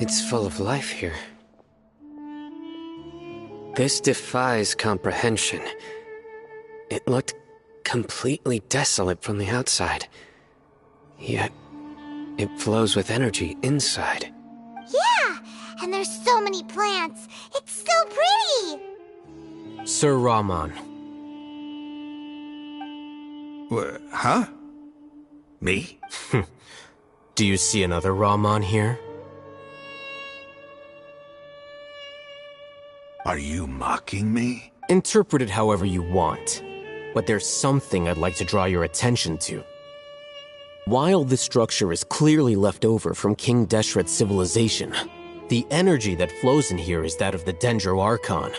It's full of life here. This defies comprehension. It looked completely desolate from the outside. Yet, it flows with energy inside. Yeah! And there's so many plants! It's so pretty! Sir Rahman. Huh? Me? Do you see another Rahman here? Are you mocking me? Interpret it however you want. But there's something I'd like to draw your attention to. While this structure is clearly left over from King Deshret's civilization, the energy that flows in here is that of the Dendro Archon.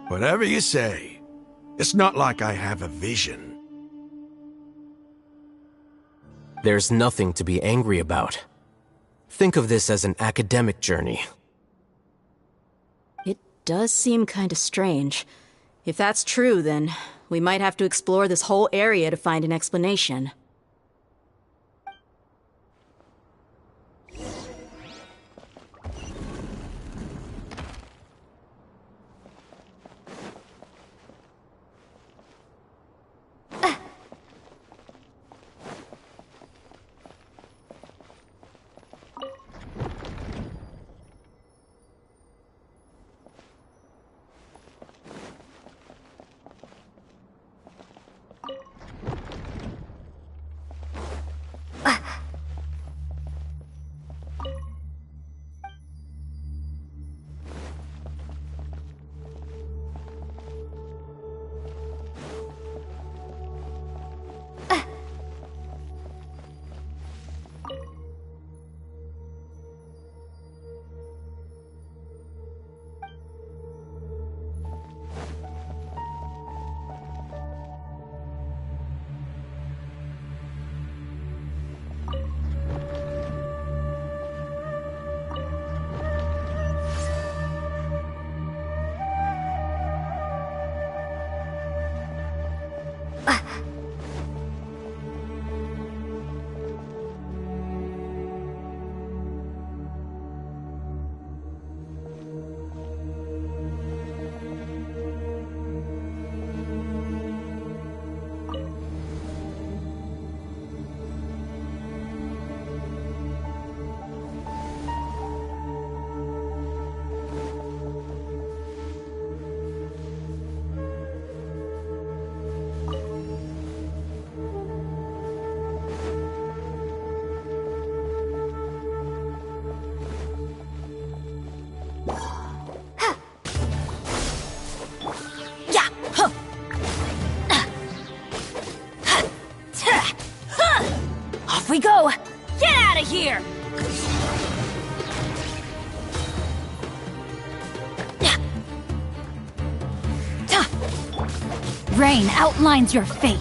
Whatever you say. It's not like I have a vision. There's nothing to be angry about. Think of this as an academic journey. It does seem kinda strange. If that's true, then we might have to explore this whole area to find an explanation. We go! Get out of here! Rain outlines your fate.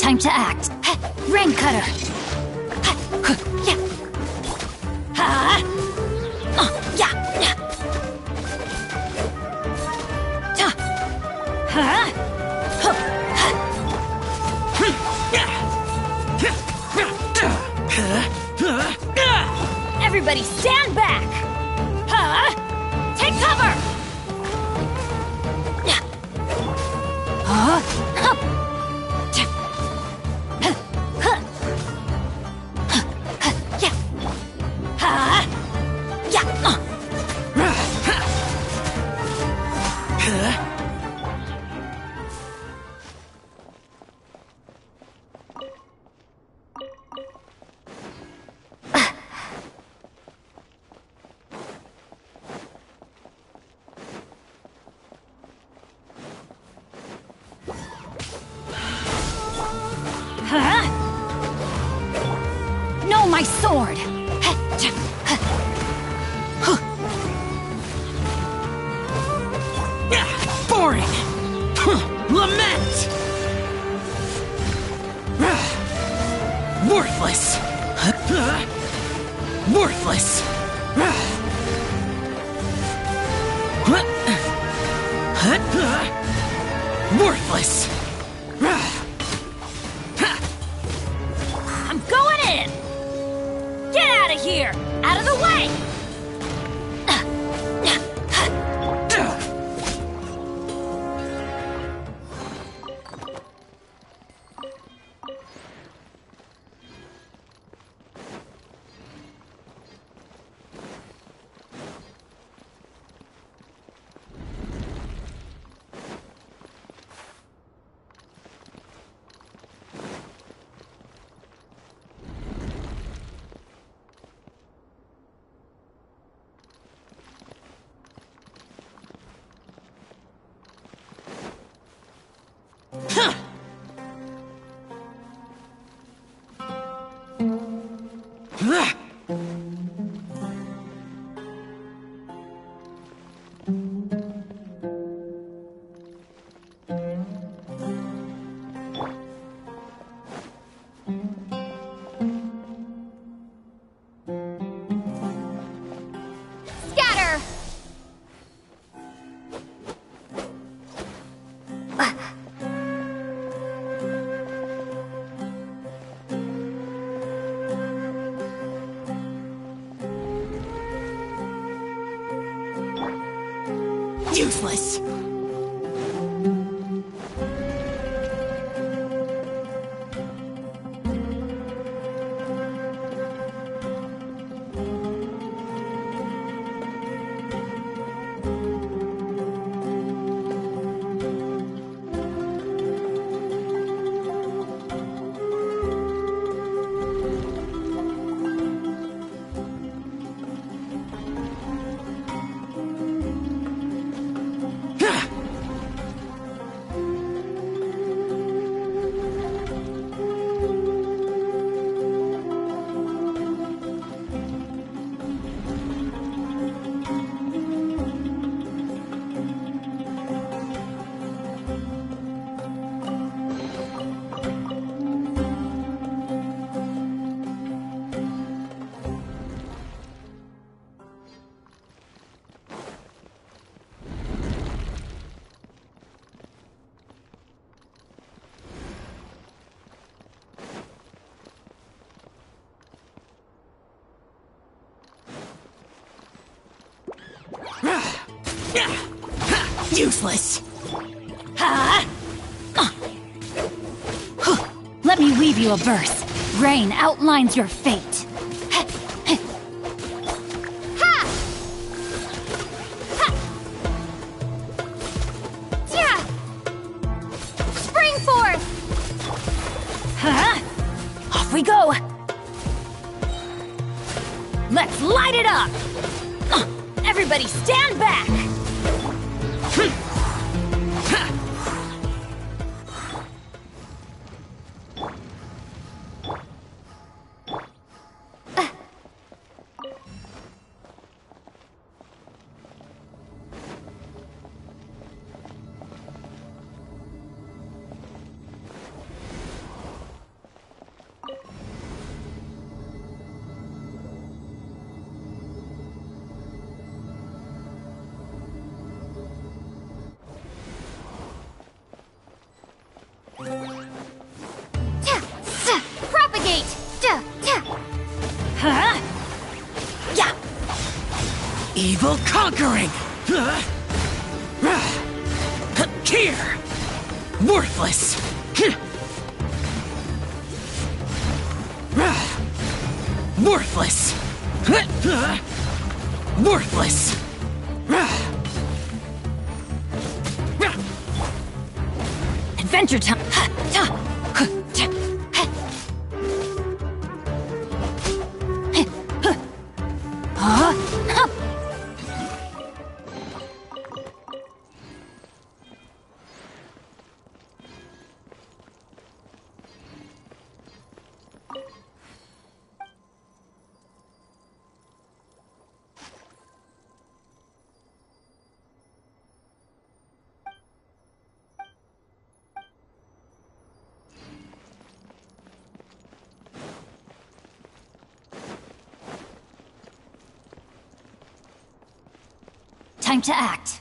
Time to act. Rain cutter. Everybody stand back! Take cover! No, my sword! Boring! Lament! Worthless! Worthless! Worthless! I'm going in! Get out of here! Out of the way! Scatter! Useless! Useless! Let me weave you a verse. Rain outlines your fate. Ha! Ha! Yeah! Spring forth! Off we go! Let's light it up! Everybody stand back! Propagate! Huh? Yeah! Evil conquering! Here! Worthless! Worthless! Worthless! Adventure time! Time to act.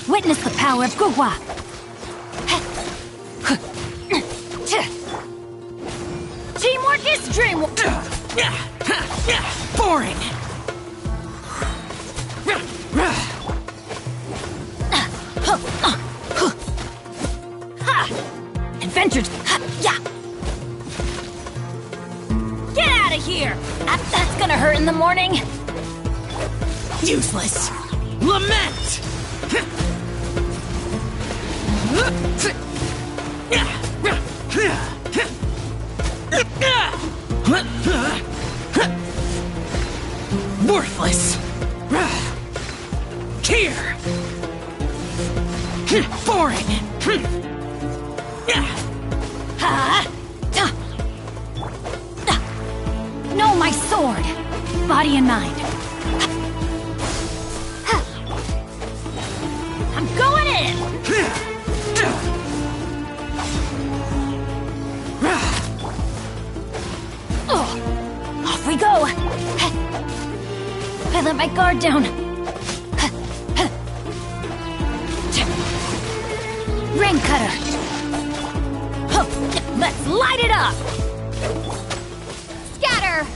Witness the power of Gugwa! Teamwork is dreamwork! Boring! Adventures! Yeah! Get out of here! That's gonna hurt in the morning! Useless! Lament! Worthless! Here! Boring! No, my sword! Body and mind. I'm going in! Off we go! I let my guard down. Rain cutter! Let's light it up! Scatter!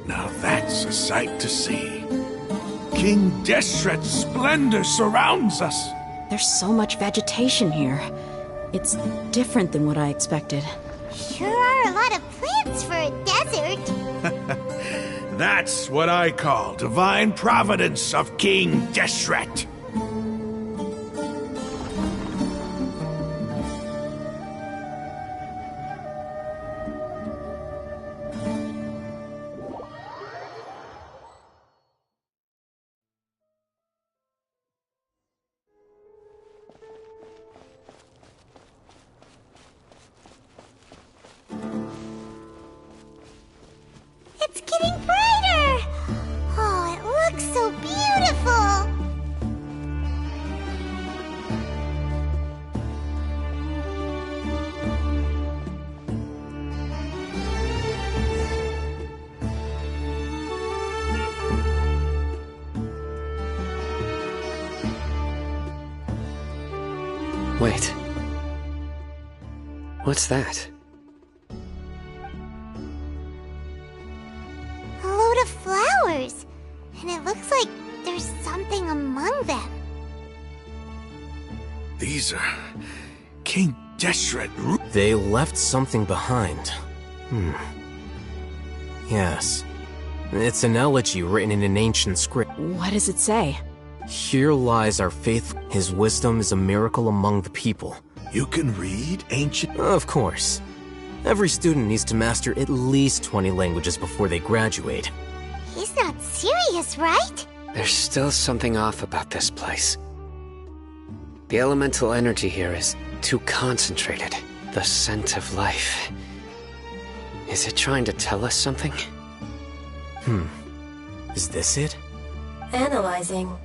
Now that's a sight to see. King Deshret's splendor surrounds us. There's so much vegetation here. It's different than what I expected. Sure are a lot of plants for a desert. That's what I call divine providence of King Deshret. It's getting brighter! Oh, it looks so beautiful! Wait. What's that? A load of flowers. And it looks like there's something among them. These are King Deshret. They left something behind. Yes. It's an elegy written in an ancient script. What does it say? Here lies our faith. His wisdom is a miracle among the people. You can read ancient. Of course. Every student needs to master at least 20 languages before they graduate. He's not serious, right? There's still something off about this place. The elemental energy here is too concentrated. The scent of life. Is it trying to tell us something? Is this it? Analyzing.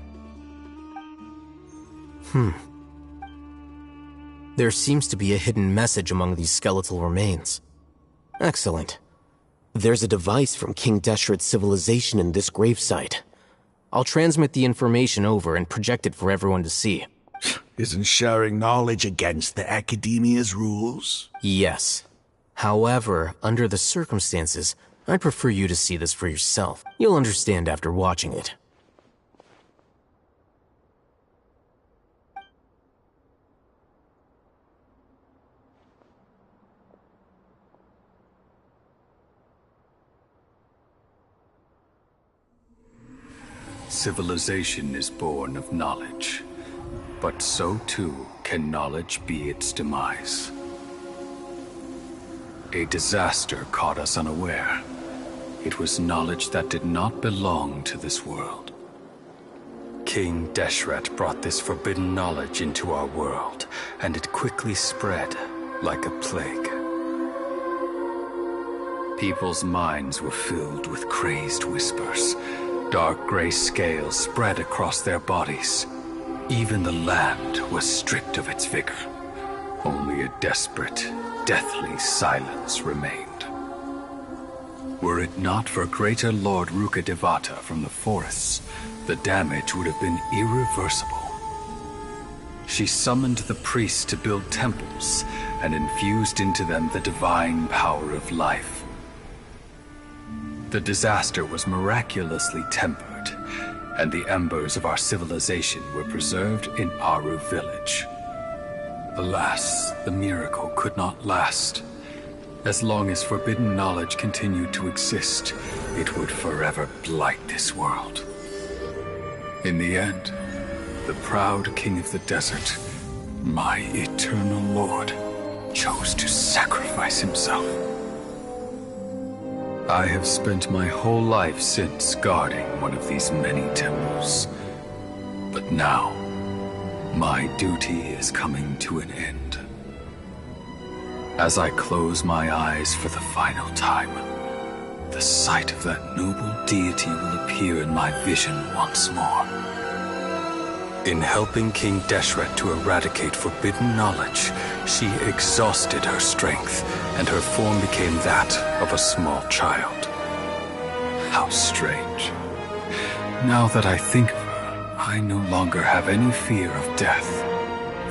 There seems to be a hidden message among these skeletal remains. Excellent. There's a device from King Deshret's civilization in this gravesite. I'll transmit the information over and project it for everyone to see. Isn't sharing knowledge against the Academia's rules? Yes. However, under the circumstances, I'd prefer you to see this for yourself. You'll understand after watching it. Civilization is born of knowledge, but so too can knowledge be its demise. A disaster caught us unaware. It was knowledge that did not belong to this world. King Deshret brought this forbidden knowledge into our world, and it quickly spread like a plague. People's minds were filled with crazed whispers. Dark gray scales spread across their bodies. Even the land was stripped of its vigor. Only a desperate, deathly silence remained. Were it not for Greater Lord Rukkhadevata from the forests, the damage would have been irreversible. She summoned the priests to build temples and infused into them the divine power of life. The disaster was miraculously tempered, and the embers of our civilization were preserved in Aru village. Alas, the miracle could not last. As long as forbidden knowledge continued to exist, it would forever blight this world. In the end, the proud king of the desert, my eternal lord, chose to sacrifice himself. I have spent my whole life since guarding one of these many temples. But now, my duty is coming to an end. As I close my eyes for the final time, the sight of that noble deity will appear in my vision once more. In helping King Deshret to eradicate forbidden knowledge, she exhausted her strength, and her form became that of a small child. How strange. Now that I think of her, I no longer have any fear of death,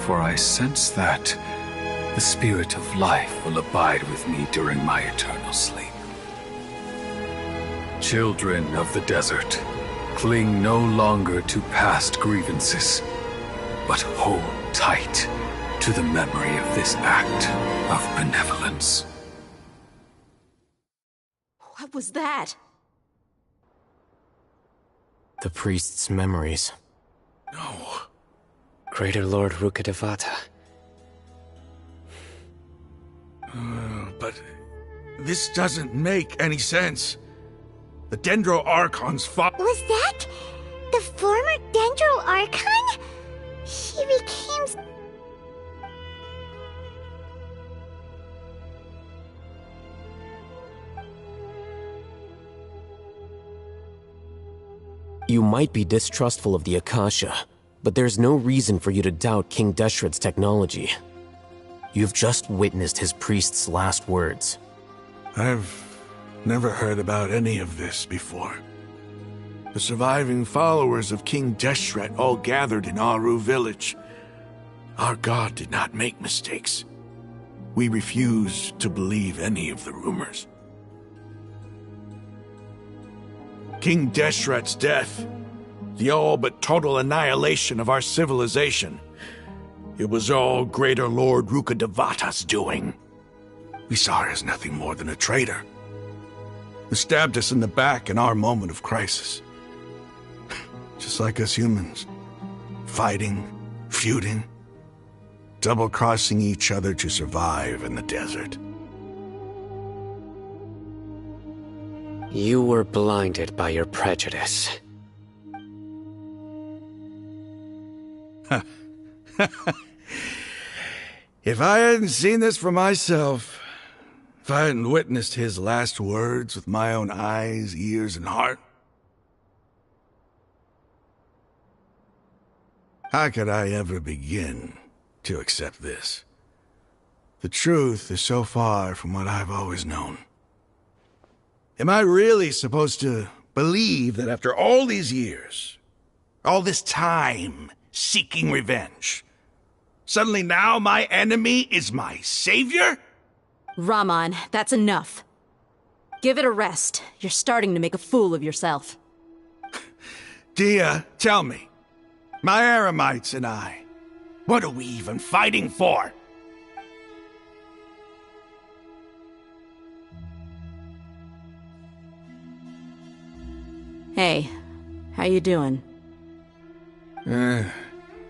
for I sense that the spirit of life will abide with me during my eternal sleep. Children of the desert, cling no longer to past grievances, but hold tight to the memory of this act of benevolence. What was that? The priest's memories. No. Greater Lord Rukkhadevata. But this doesn't make any sense. The Dendro Archon's Was that the former Dendro Archon? He became... You might be distrustful of the Akasha, but there's no reason for you to doubt King Deshret's technology. You've just witnessed his priest's last words. I've never heard about any of this before. The surviving followers of King Deshret all gathered in Aru village. Our god did not make mistakes. We refused to believe any of the rumors. King Deshret's death, the all but total annihilation of our civilization, it was all Greater Lord Rukkhadevata's doing. We saw her as nothing more than a traitor, who stabbed us in the back in our moment of crisis. Just like us humans, fighting, feuding, double-crossing each other to survive in the desert. You were blinded by your prejudice. If I hadn't seen this for myself, if I hadn't witnessed his last words with my own eyes, ears, and heart, How could I ever begin to accept this? The truth is so far from what I've always known. Am I really supposed to believe that after all these years, all this time seeking revenge, suddenly now my enemy is my savior? Raman, that's enough. Give it a rest. You're starting to make a fool of yourself. Dia, tell me, my Eremites and I, what are we even fighting for? Hey, how you doing?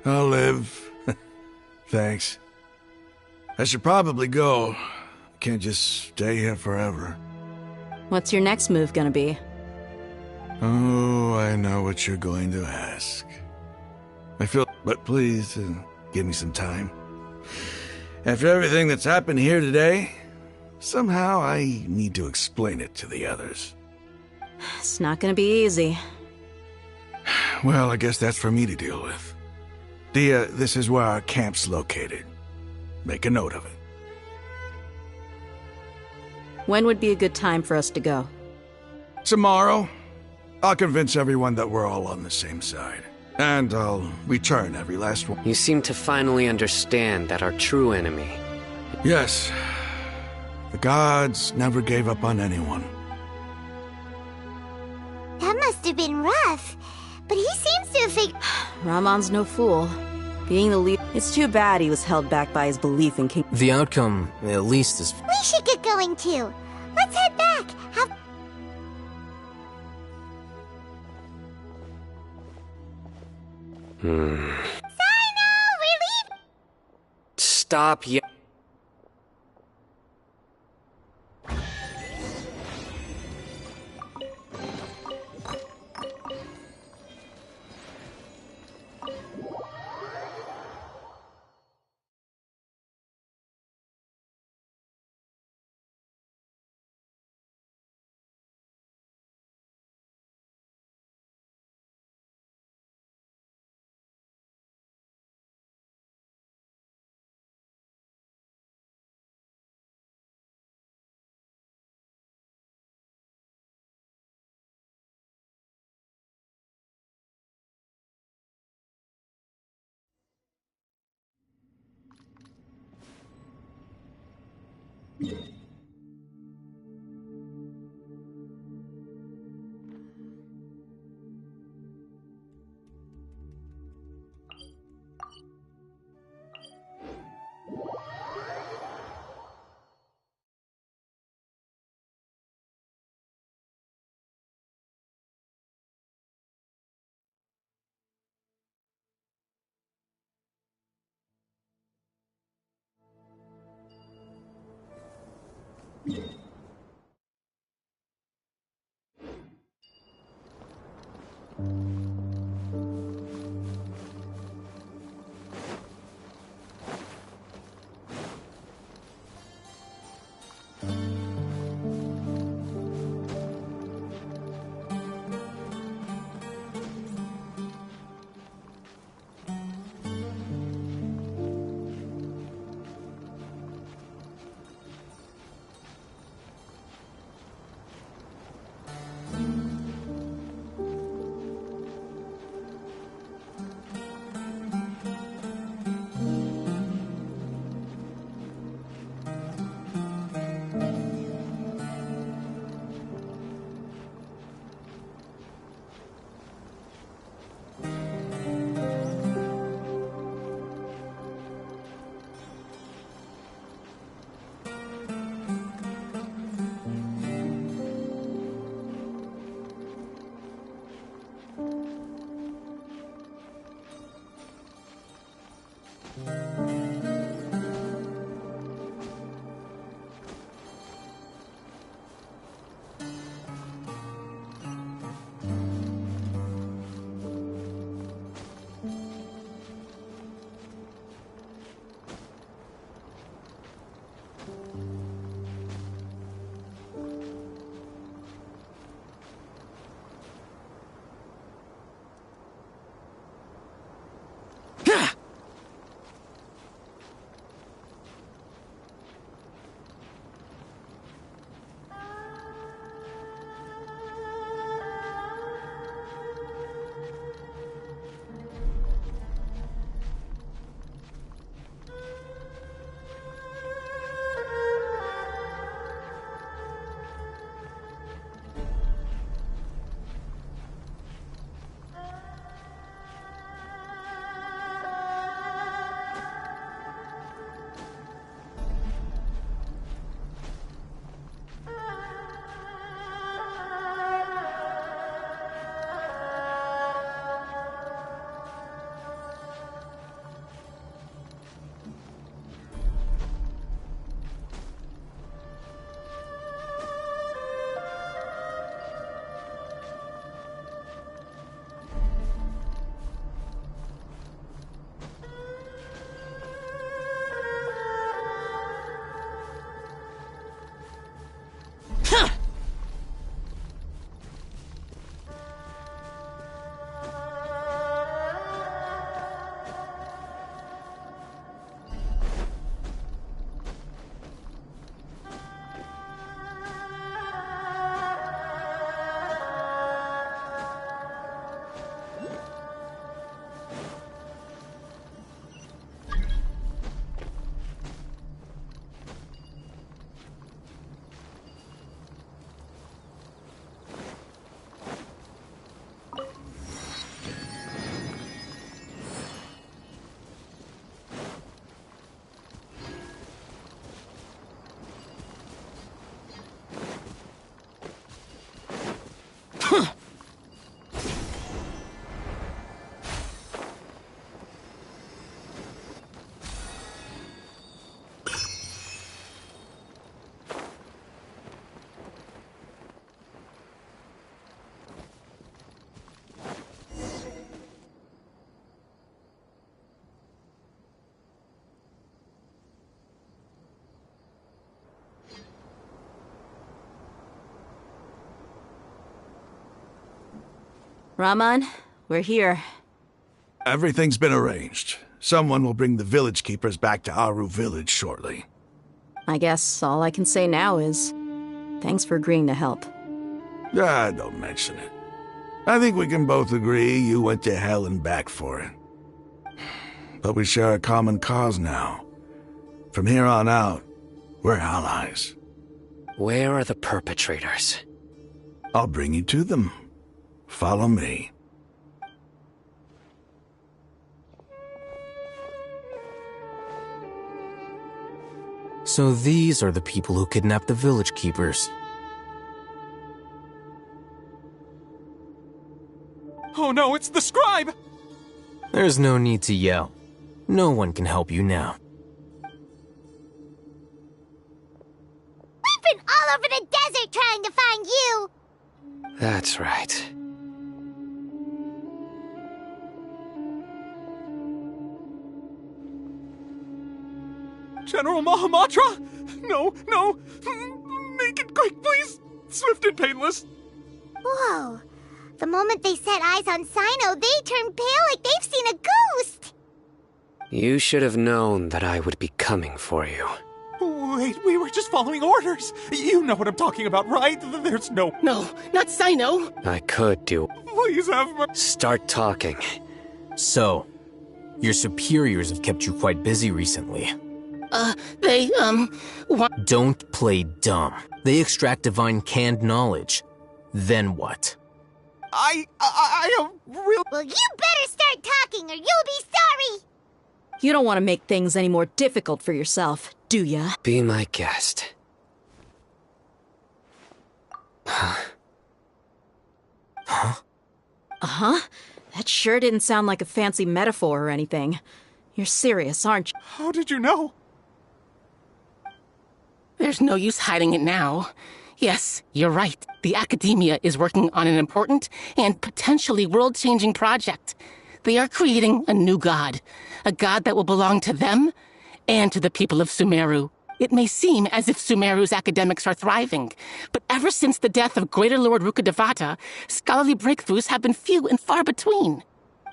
I'll live. Thanks. I should probably go. Can't just stay here forever. What's your next move gonna be? Oh, I know what you're going to ask. But please, give me some time. After everything that's happened here today, somehow I need to explain it to the others. It's not gonna be easy. Well, I guess that's for me to deal with. Dia, this is where our camp's located. Make a note of it. When would be a good time for us to go? Tomorrow, I'll convince everyone that we're all on the same side. And I'll return every last one. You seem to finally understand that our true enemy... Yes. The gods never gave up on anyone. That must have been rough. But he seems to have figured... Ramon's no fool. Being the leader... It's too bad he was held back by his belief in King... The outcome, at least, is... We should get going too. Let's head back. Sino, we're leaving. Stop ye- Raman, we're here. Everything's been arranged. Someone will bring the village keepers back to Aru village shortly. I guess all I can say now is thanks for agreeing to help. Don't mention it. I think we can both agree you went to hell and back for it. But we share a common cause now. From here on out, we're allies. Where are the perpetrators? I'll bring you to them. Follow me. So these are the people who kidnapped the village keepers. Oh no, it's the scribe! There's no need to yell. No one can help you now. We've been all over the desert trying to find you! That's right. General Mahamatra? No, no! Make it quick, please! Swift and painless! Whoa. The moment they set eyes on Sino, they turn pale like they've seen a ghost! You should have known that I would be coming for you. Wait, we were just following orders! You know what I'm talking about, right? There's no... No, not Sino! I could do... Please have mercy. Start talking. So, your superiors have kept you quite busy recently. They, Don't play dumb. They extract divine canned knowledge. Then what? I am real... Well, you better start talking or you'll be sorry! You don't want to make things any more difficult for yourself, do ya? Be my guest. Huh? Uh-huh? That sure didn't sound like a fancy metaphor or anything. You're serious, aren't you? How did you know? There's no use hiding it now. Yes, you're right. The Academia is working on an important and potentially world-changing project. They are creating a new god. A god that will belong to them and to the people of Sumeru. It may seem as if Sumeru's academics are thriving, but ever since the death of Greater Lord Rukkhadevata, scholarly breakthroughs have been few and far between.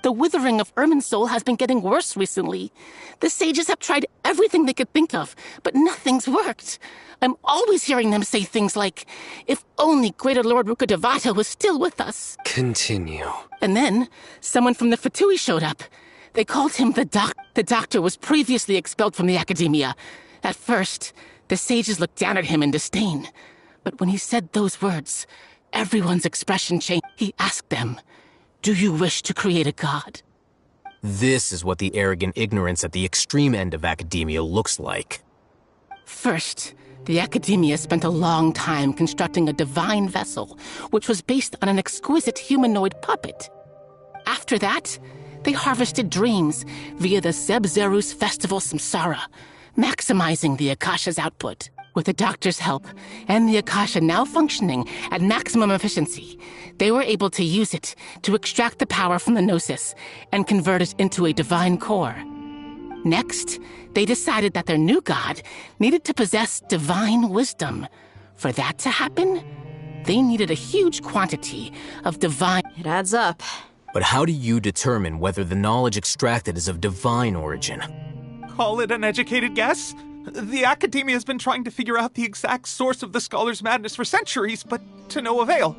The withering of Irminsul has been getting worse recently. The sages have tried everything they could think of, but nothing's worked. I'm always hearing them say things like, if only Greater Lord Rukkhadevata was still with us. Continue. And then, someone from the Fatui showed up. They called him the The doctor was previously expelled from the Academia. At first, the sages looked down at him in disdain. But when he said those words, everyone's expression changed. He asked them, do you wish to create a god? This is what the arrogant ignorance at the extreme end of academia looks like. First, the Academia spent a long time constructing a divine vessel, which was based on an exquisite humanoid puppet. After that, they harvested dreams via the Zeb-Zerus Festival Samsara, maximizing the Akasha's output. With the doctor's help, and the Akasha now functioning at maximum efficiency, they were able to use it to extract the power from the Gnosis and convert it into a divine core. Next, they decided that their new god needed to possess divine wisdom. For that to happen, they needed a huge quantity of divine... It adds up. But how do you determine whether the knowledge extracted is of divine origin? Call it an educated guess? The Academia has been trying to figure out the exact source of the scholar's madness for centuries, but to no avail.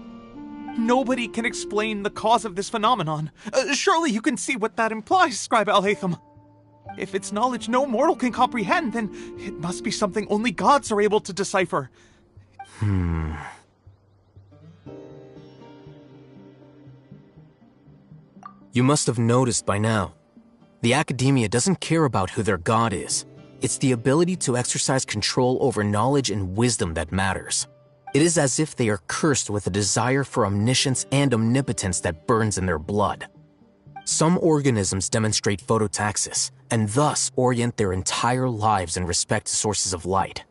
Nobody can explain the cause of this phenomenon. Surely you can see what that implies, Scribe Al-Haytham. If it's knowledge no mortal can comprehend, then it must be something only gods are able to decipher. You must have noticed by now. The Academia doesn't care about who their god is. It's the ability to exercise control over knowledge and wisdom that matters. It is as if they are cursed with a desire for omniscience and omnipotence that burns in their blood. Some organisms demonstrate phototaxis, and thus orient their entire lives in respect to sources of light.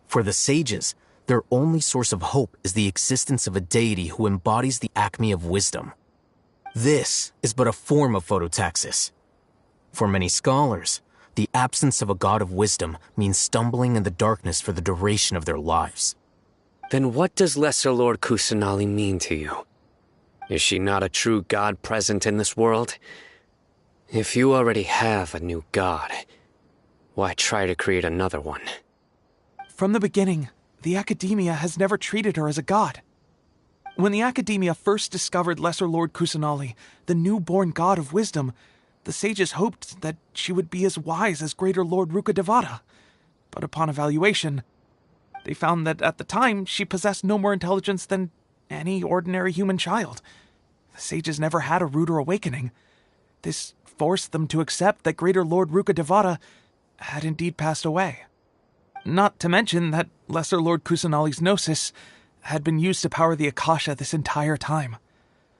For the sages, their only source of hope is the existence of a deity who embodies the acme of wisdom. This is but a form of phototaxis. For many scholars, the absence of a god of wisdom means stumbling in the darkness for the duration of their lives. Then what does Lesser Lord Kusanali mean to you? Is she not a true god present in this world? If you already have a new god, why try to create another one? From the beginning, the Academia has never treated her as a god. When the Academia first discovered Lesser Lord Kusanali, the newborn god of wisdom, the sages hoped that she would be as wise as Greater Lord Rukkhadevata. But upon evaluation, they found that at the time she possessed no more intelligence than any ordinary human child. The sages never had a ruder awakening. This forced them to accept that Greater Lord Rukkhadevata had indeed passed away. Not to mention that Lesser Lord Kusanali's gnosis had been used to power the Akasha this entire time.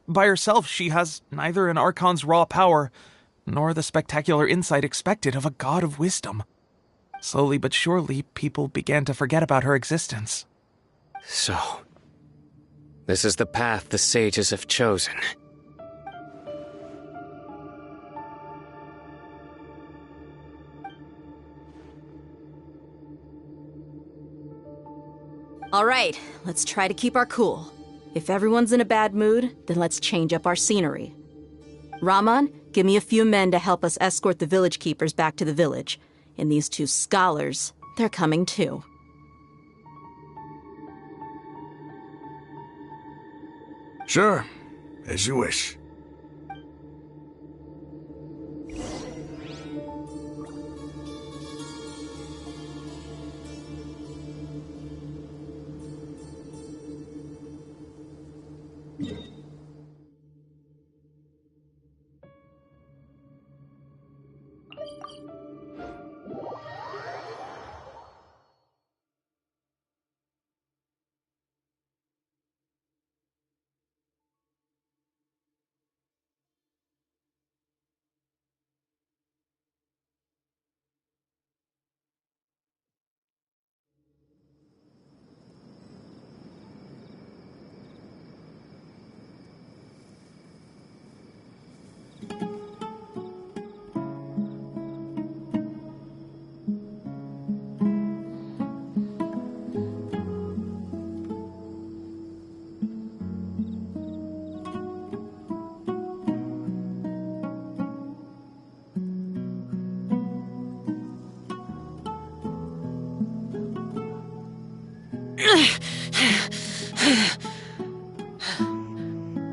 By herself, she has neither an Archon's raw power, nor the spectacular insight expected of a god of wisdom. Slowly but surely, people began to forget about her existence. So, this is the path the sages have chosen. All right, let's try to keep our cool. If everyone's in a bad mood, then let's change up our scenery. Raman, give me a few men to help us escort the village keepers back to the village. And these two scholars, they're coming too. Sure, as you wish.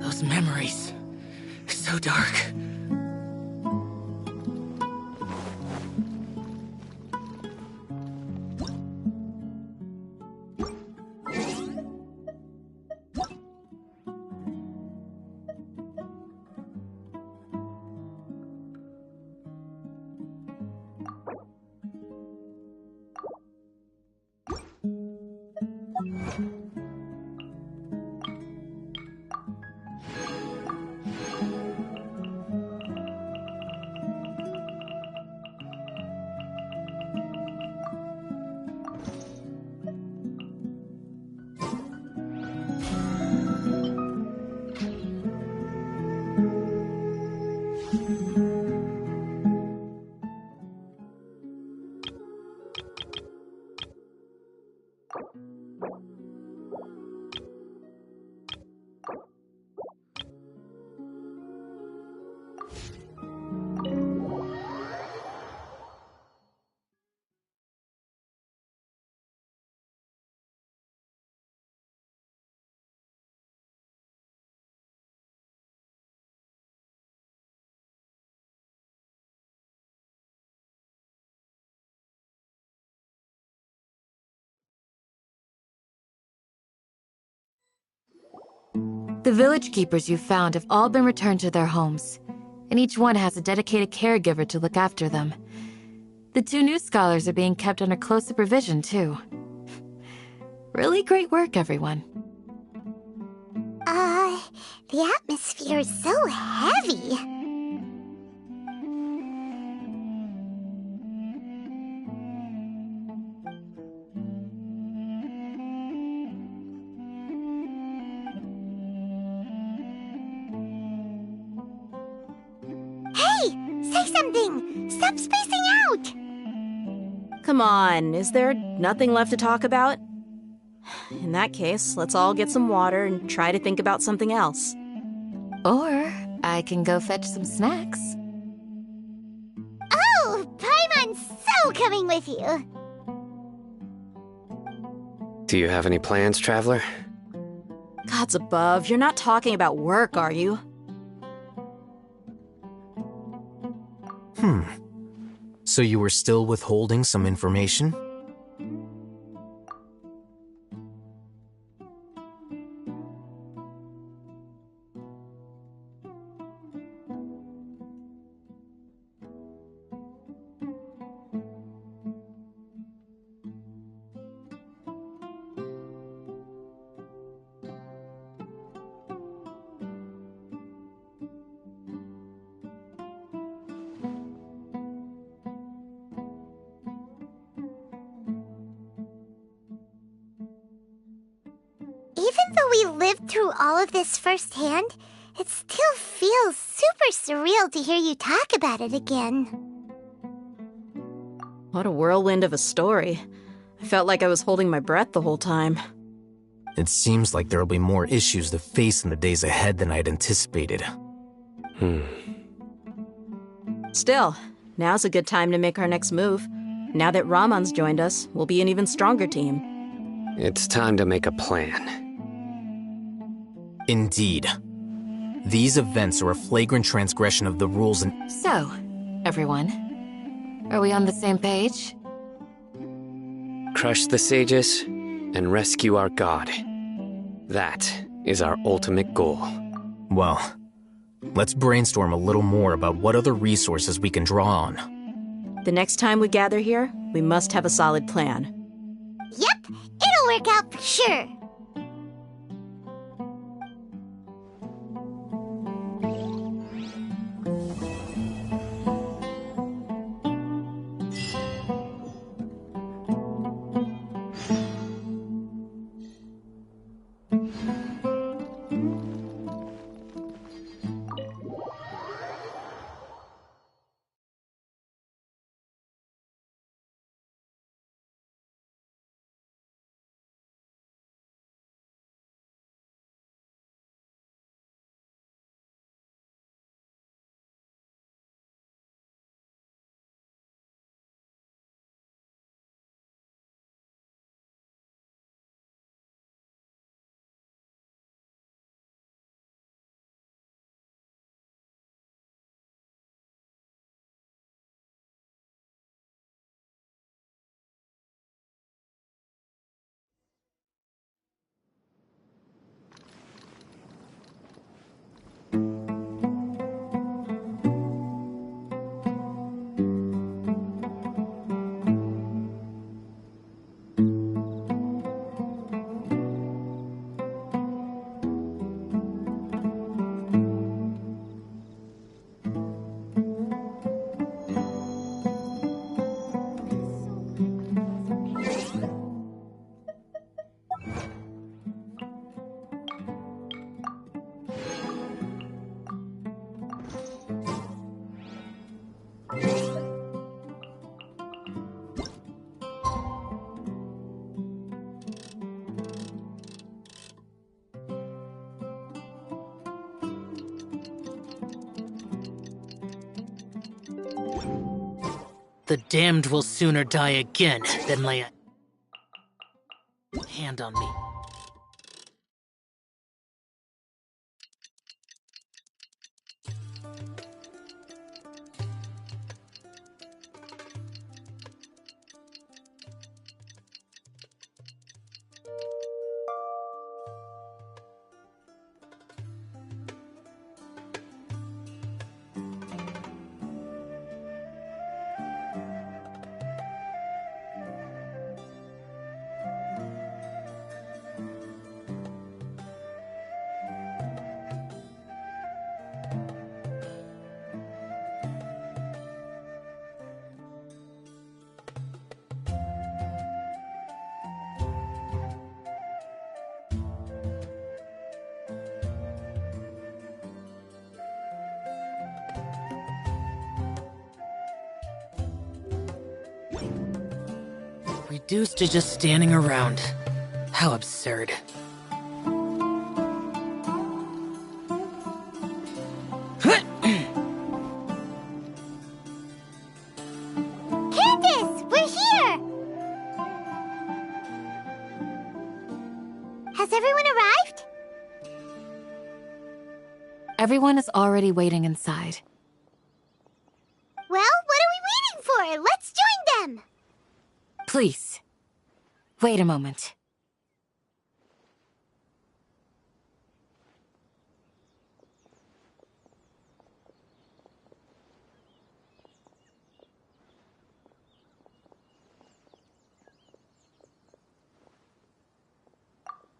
Those memories. So dark. The village keepers you found have all been returned to their homes, and each one has a dedicated caregiver to look after them. The two new scholars are being kept under close supervision, too. Really great work, everyone. The atmosphere is so heavy. Say something! Stop spacing out! Come on, is there nothing left to talk about? In that case, let's all get some water and try to think about something else. Or I can go fetch some snacks. Oh, Paimon's so coming with you. Do you have any plans, Traveler? Gods above, you're not talking about work, are you? So you were still withholding some information? Even though we lived through all of this firsthand, it still feels super surreal to hear you talk about it again. What a whirlwind of a story. I felt like I was holding my breath the whole time. It seems like there'll be more issues to face in the days ahead than I'd anticipated. Still, now's a good time to make our next move. Now that Ramon's joined us, we'll be an even stronger team. It's time to make a plan. Indeed. These events are a flagrant transgression of the rules and— So, everyone, are we on the same page? Crush the sages and rescue our god. That is our ultimate goal. Well, let's brainstorm a little more about what other resources we can draw on. The next time we gather here, we must have a solid plan. Yep, it'll work out for sure. The damned will sooner die again than lay a hand on me. Reduced to just standing around. How absurd. Everyone is already waiting inside. Well, what are we waiting for? Let's join them! Please, wait a moment.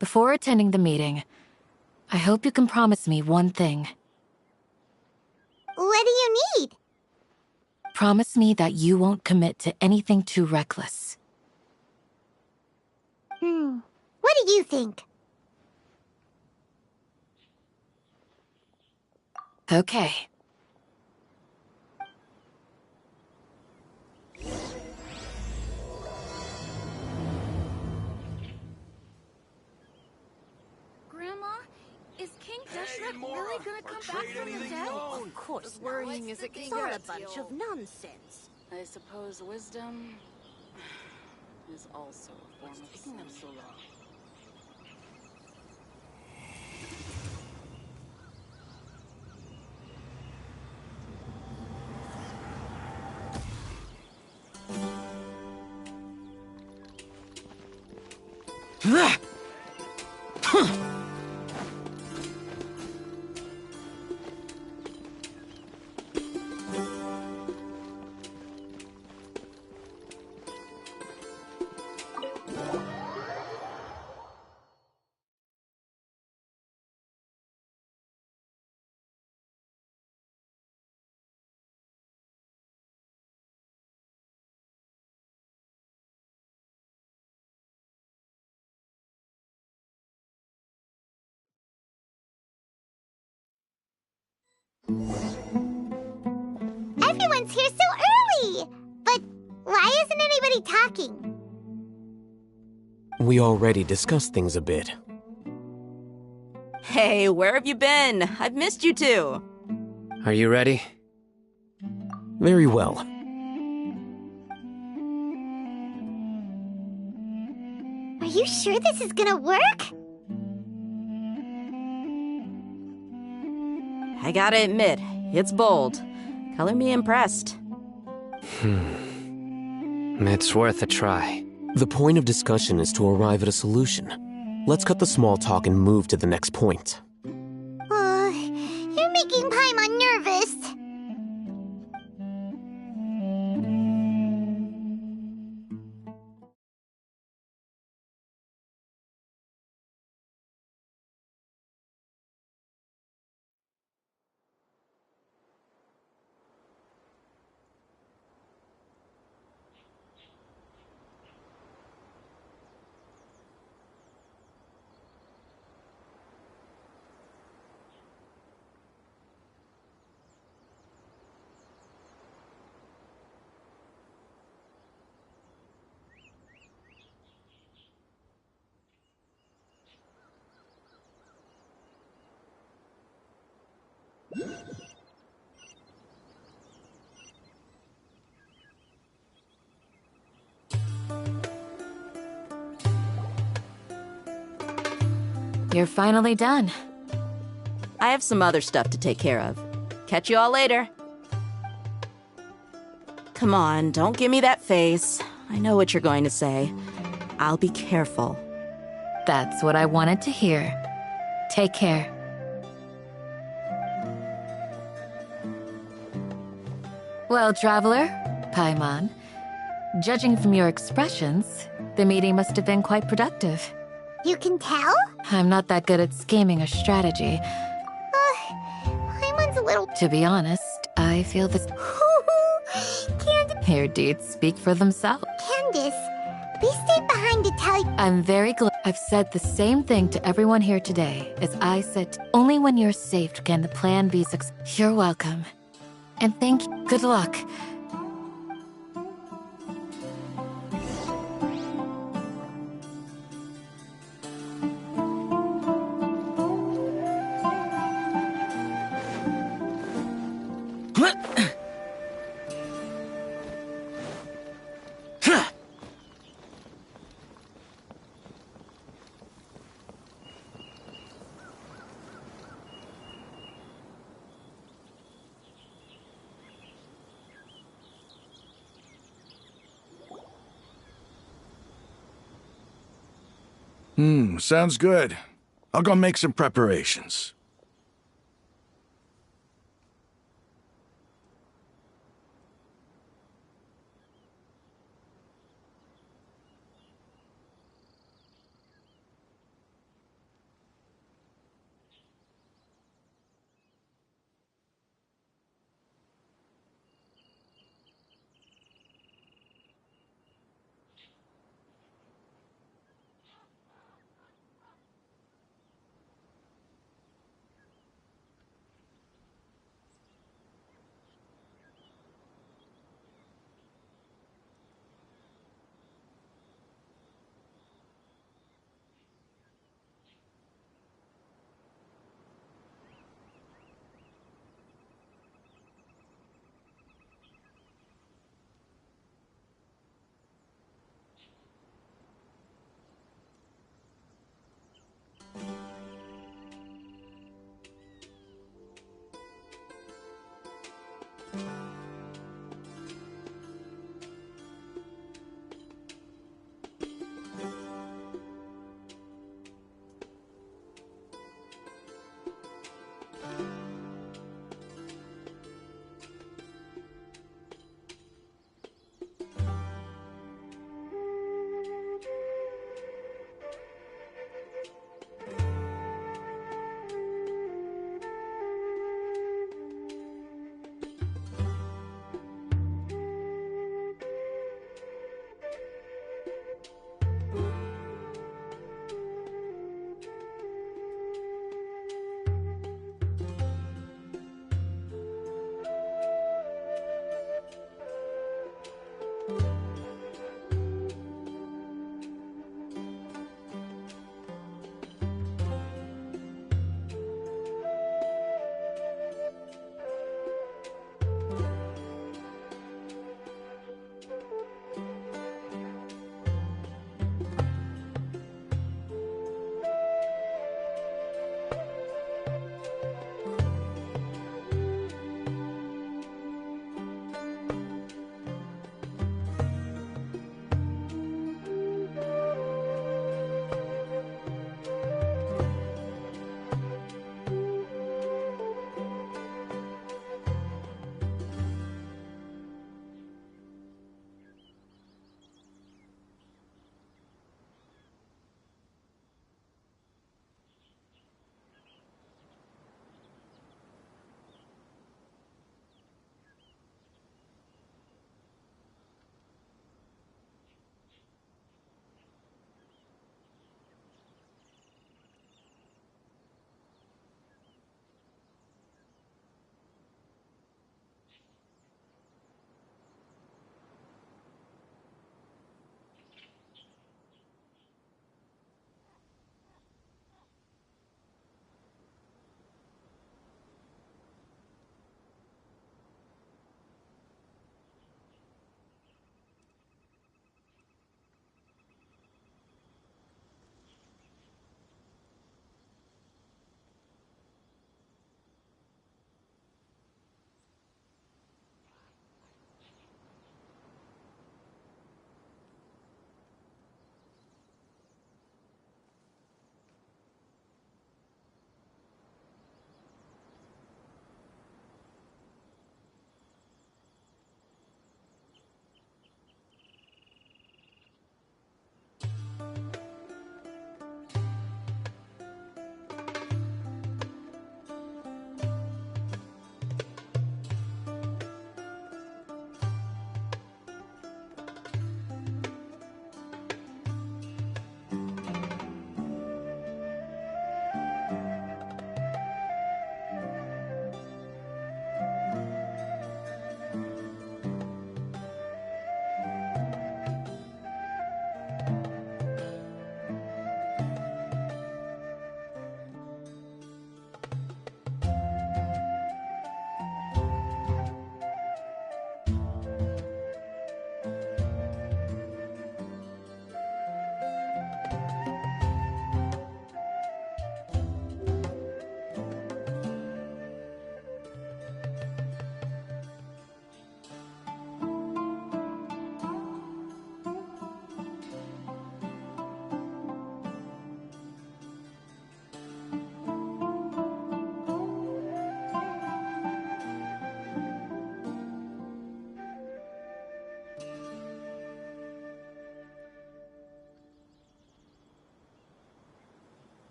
Before attending the meeting, I hope you can promise me one thing. What do you need? Promise me that you won't commit to anything too reckless. What do you think? Okay. Grandma, is King Deshret really gonna come back from the dead? Of course not. Worrying is it It's all a bunch of nonsense. I suppose wisdom is also a form of taking them so long. Everyone's here so early! But why isn't anybody talking? We already discussed things a bit. Hey, where have you been? I've missed you two. Are you ready? Very well. Are you sure this is gonna work? I gotta admit, it's bold. Color me impressed. It's worth a try. The point of discussion is to arrive at a solution. Let's cut the small talk and move to the next point. You're making Paimon nervous. You're finally done. I have some other stuff to take care of. Catch you all later. Come on, don't give me that face. I know what you're going to say. I'll be careful. That's what I wanted to hear. Take care. Well, traveler, Paimon, judging from your expressions, the meeting must have been quite productive. You can tell? I'm not that good at scheming or strategy. Paimon's a little... To be honest, I feel this... Your deeds speak for themselves. Candace, we stayed behind to tell you... I'm very glad I've said the same thing to everyone here today, as I said, only when you're safe can the plan be successful. You're welcome. And thank you. Good luck. Sounds good. I'll go make some preparations.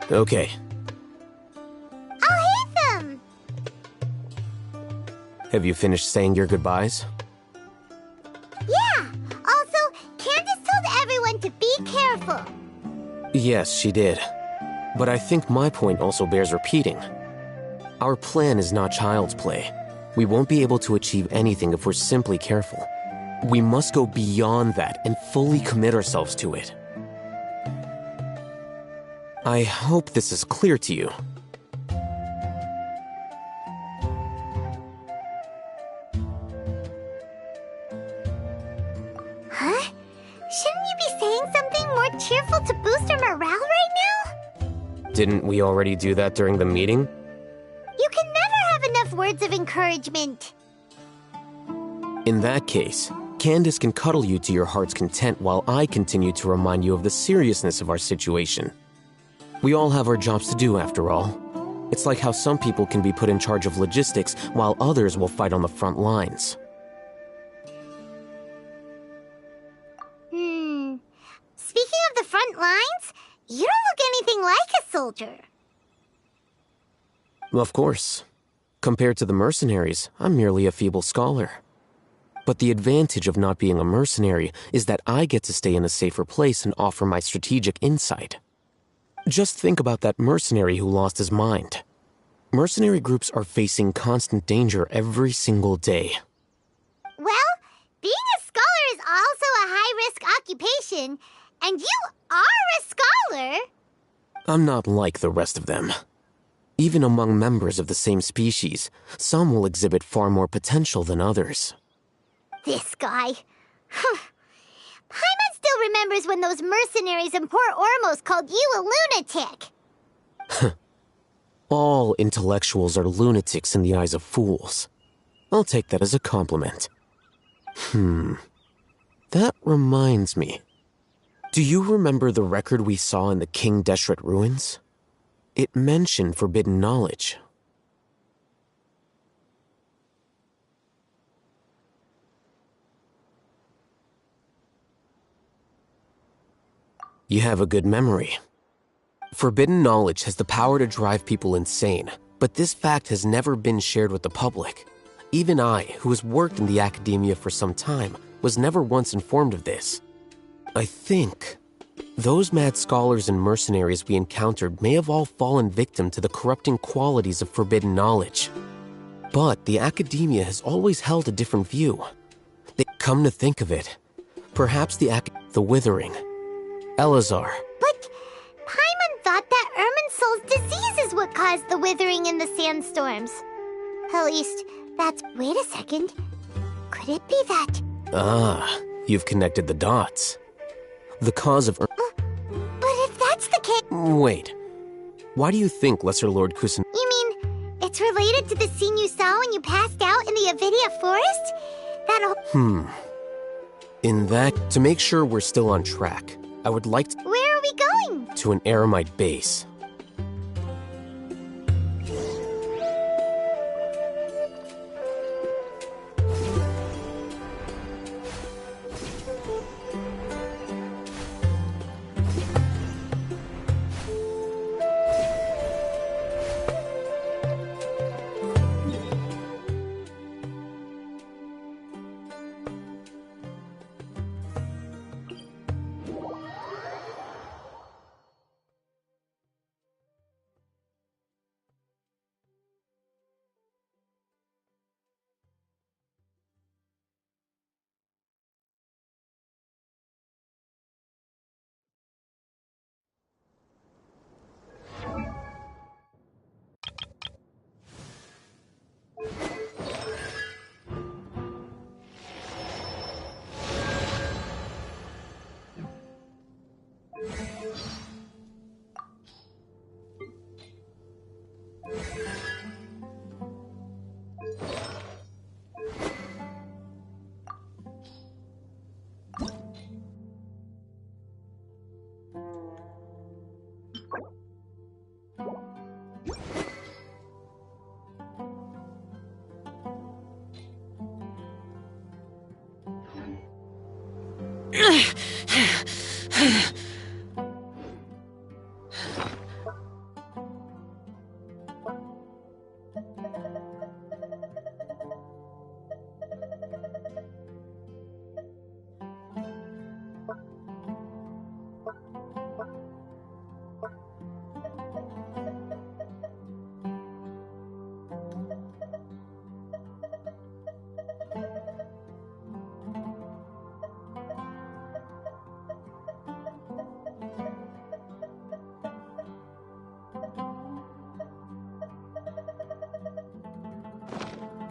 Okay. I'll hate them! Have you finished saying your goodbyes? Yeah! Also, Candace told everyone to be careful. Yes, she did. But I think my point also bears repeating. Our plan is not child's play. We won't be able to achieve anything if we're simply careful. We must go beyond that and fully commit ourselves to it. I hope this is clear to you. Huh? Shouldn't you be saying something more cheerful to boost our morale right now? Didn't we already do that during the meeting? You can never have enough words of encouragement. In that case, Candace can cuddle you to your heart's content while I continue to remind you of the seriousness of our situation. We all have our jobs to do, after all. It's like how some people can be put in charge of logistics while others will fight on the front lines. Speaking of the front lines, you don't look anything like a soldier. Of course. Compared to the mercenaries, I'm merely a feeble scholar. But the advantage of not being a mercenary is that I get to stay in a safer place and offer my strategic insight. Just think about that mercenary who lost his mind. Mercenary groups are facing constant danger every single day. Well, being a scholar is also a high-risk occupation, and you are a scholar! I'm not like the rest of them. Even among members of the same species, some will exhibit far more potential than others. This guy. Paimon still remembers when those mercenaries in Port Ormos called you a lunatic. All intellectuals are lunatics in the eyes of fools. I'll take that as a compliment. That reminds me. Do you remember the record we saw in the King Deshret ruins? It mentioned forbidden knowledge. You have a good memory. Forbidden knowledge has the power to drive people insane, but this fact has never been shared with the public. Even I, who has worked in the academia for some time, was never once informed of this. I think those mad scholars and mercenaries we encountered may have all fallen victim to the corrupting qualities of forbidden knowledge. But the academia has always held a different view. They come to think of it. Perhaps the withering. Elazar. But Paimon thought that Irminsul's disease is what caused the withering in the sandstorms. At least, that's... Wait a second. Could it be that... Ah, you've connected the dots. The cause of... But if that's the case... Wait. Why do you think Lesser Lord Kusan... You mean, it's related to the scene you saw when you passed out in the Avidia forest? That'll... To make sure we're still on track, I would like to... Where are we going? To an Eremite base.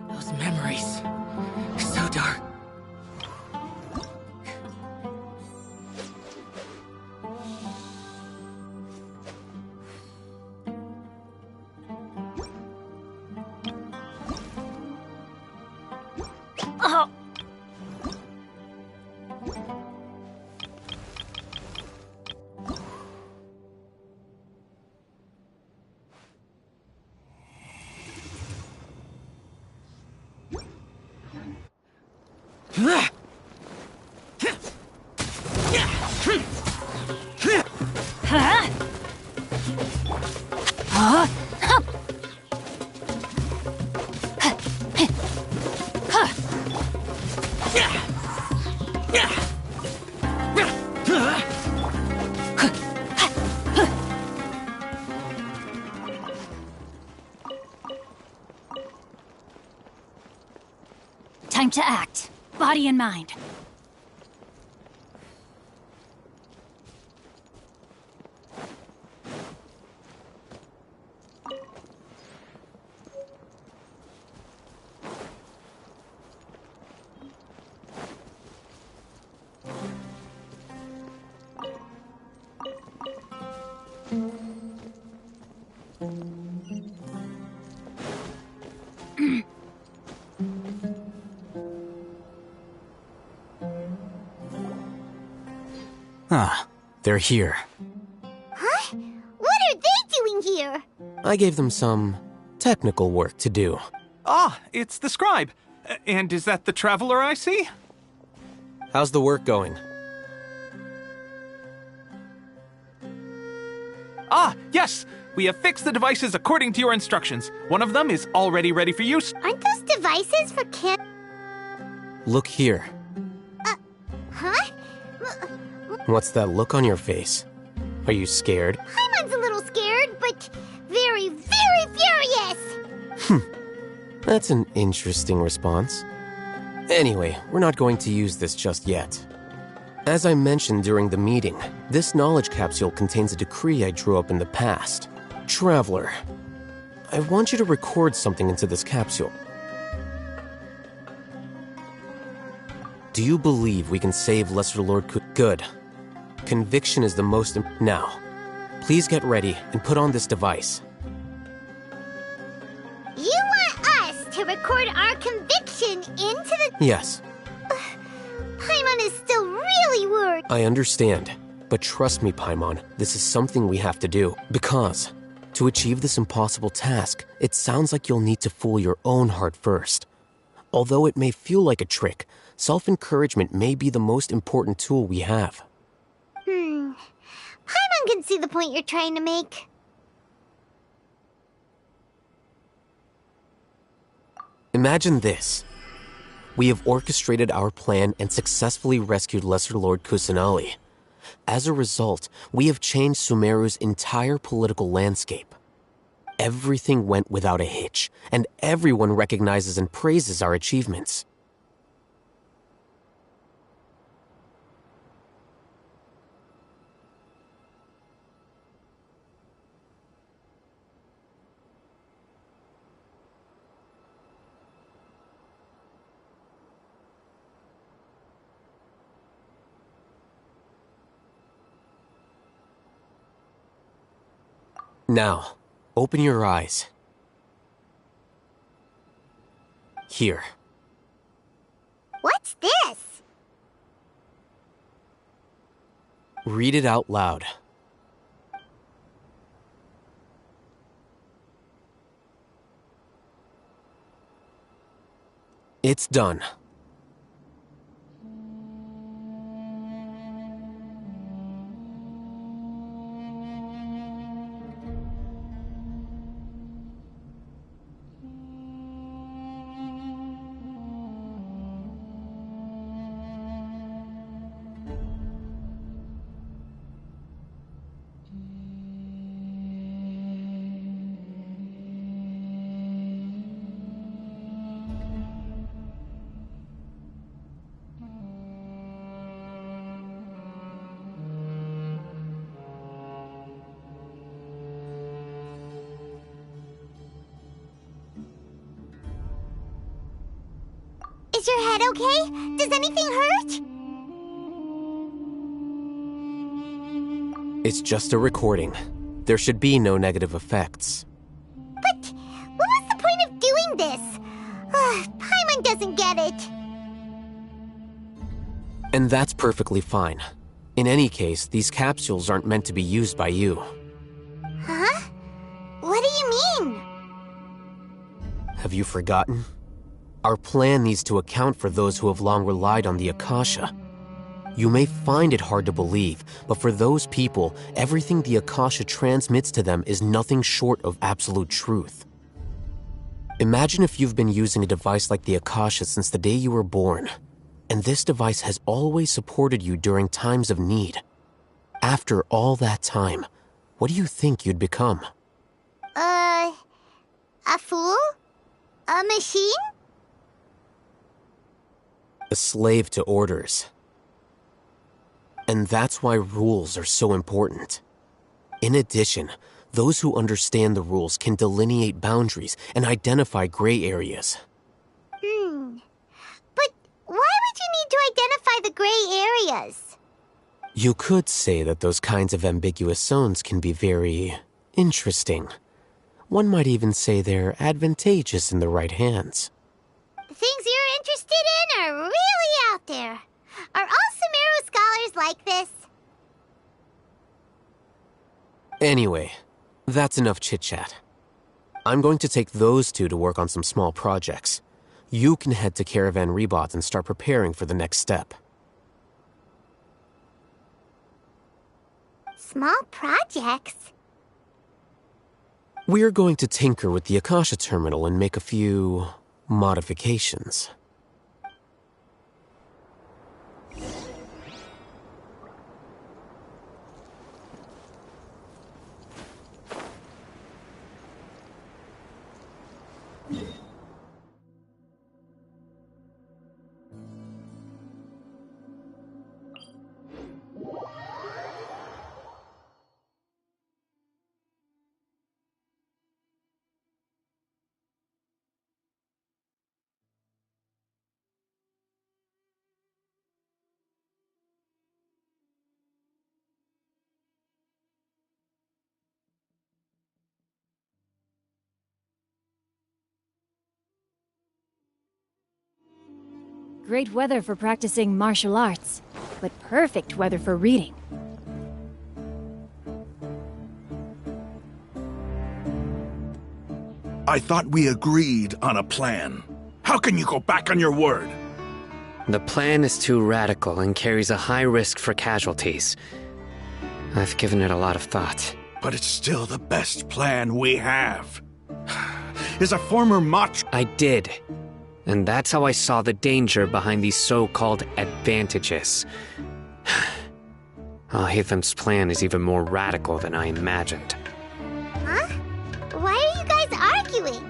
Those memories. So dark. Oh. Time to act. Body and mind. Ah, they're here. Huh? What are they doing here? I gave them some technical work to do. Ah, it's the scribe. And is that the traveler I see? How's the work going? Ah, yes! We have fixed the devices according to your instructions. One of them is already ready for use. Aren't those devices for Look here. Huh? What's that look on your face? Are you scared? Paimon's a little scared, but very, very furious! That's an interesting response. Anyway, we're not going to use this just yet. As I mentioned during the meeting, this knowledge capsule contains a decree I drew up in the past. Traveler, I want you to record something into this capsule. Do you believe we can save Lesser Lord Good. Conviction is the most Now, please get ready and put on this device. You want us to record our conviction into the... Yes, Paimon is still really worried. I understand. But trust me, Paimon, this is something we have to do. Because, to achieve this impossible task, it sounds like you'll need to fool your own heart first. Although it may feel like a trick, self-encouragement may be the most important tool we have. Paimon can see the point you're trying to make. Imagine this. We have orchestrated our plan and successfully rescued Lesser Lord Kusanali. As a result, we have changed Sumeru's entire political landscape. Everything went without a hitch, and everyone recognizes and praises our achievements. Now, open your eyes. Here. What's this? Read it out loud. It's done. Is your head okay? Does anything hurt? It's just a recording. There should be no negative effects. But what was the point of doing this? Paimon doesn't get it. And that's perfectly fine. In any case, these capsules aren't meant to be used by you. Huh? What do you mean? Have you forgotten? Our plan needs to account for those who have long relied on the Akasha. You may find it hard to believe, but for those people, everything the Akasha transmits to them is nothing short of absolute truth. Imagine if you've been using a device like the Akasha since the day you were born, and this device has always supported you during times of need. After all that time, what do you think you'd become? A fool? A machine? A slave to orders. And that's why rules are so important. In addition, those who understand the rules can delineate boundaries and identify gray areas. But why would you need to identify the gray areas? You could say that those kinds of ambiguous zones can be very interesting. One might even say they're advantageous in the right hands. The things you're interested in are really out there. Are all Sumeru scholars like this? Anyway, that's enough chit-chat. I'm going to take those two to work on some small projects. You can head to Caravan Rebot and start preparing for the next step. Small projects? We're going to tinker with the Akasha terminal and make a few modifications. Great weather for practicing martial arts, but perfect weather for reading. I thought we agreed on a plan. How can you go back on your word? The plan is too radical and carries a high risk for casualties. I've given it a lot of thought. But it's still the best plan we have. As a former Mach... I did. And that's how I saw the danger behind these so-called advantages. Al-Haytham's plan is even more radical than I imagined. Huh? Why are you guys arguing?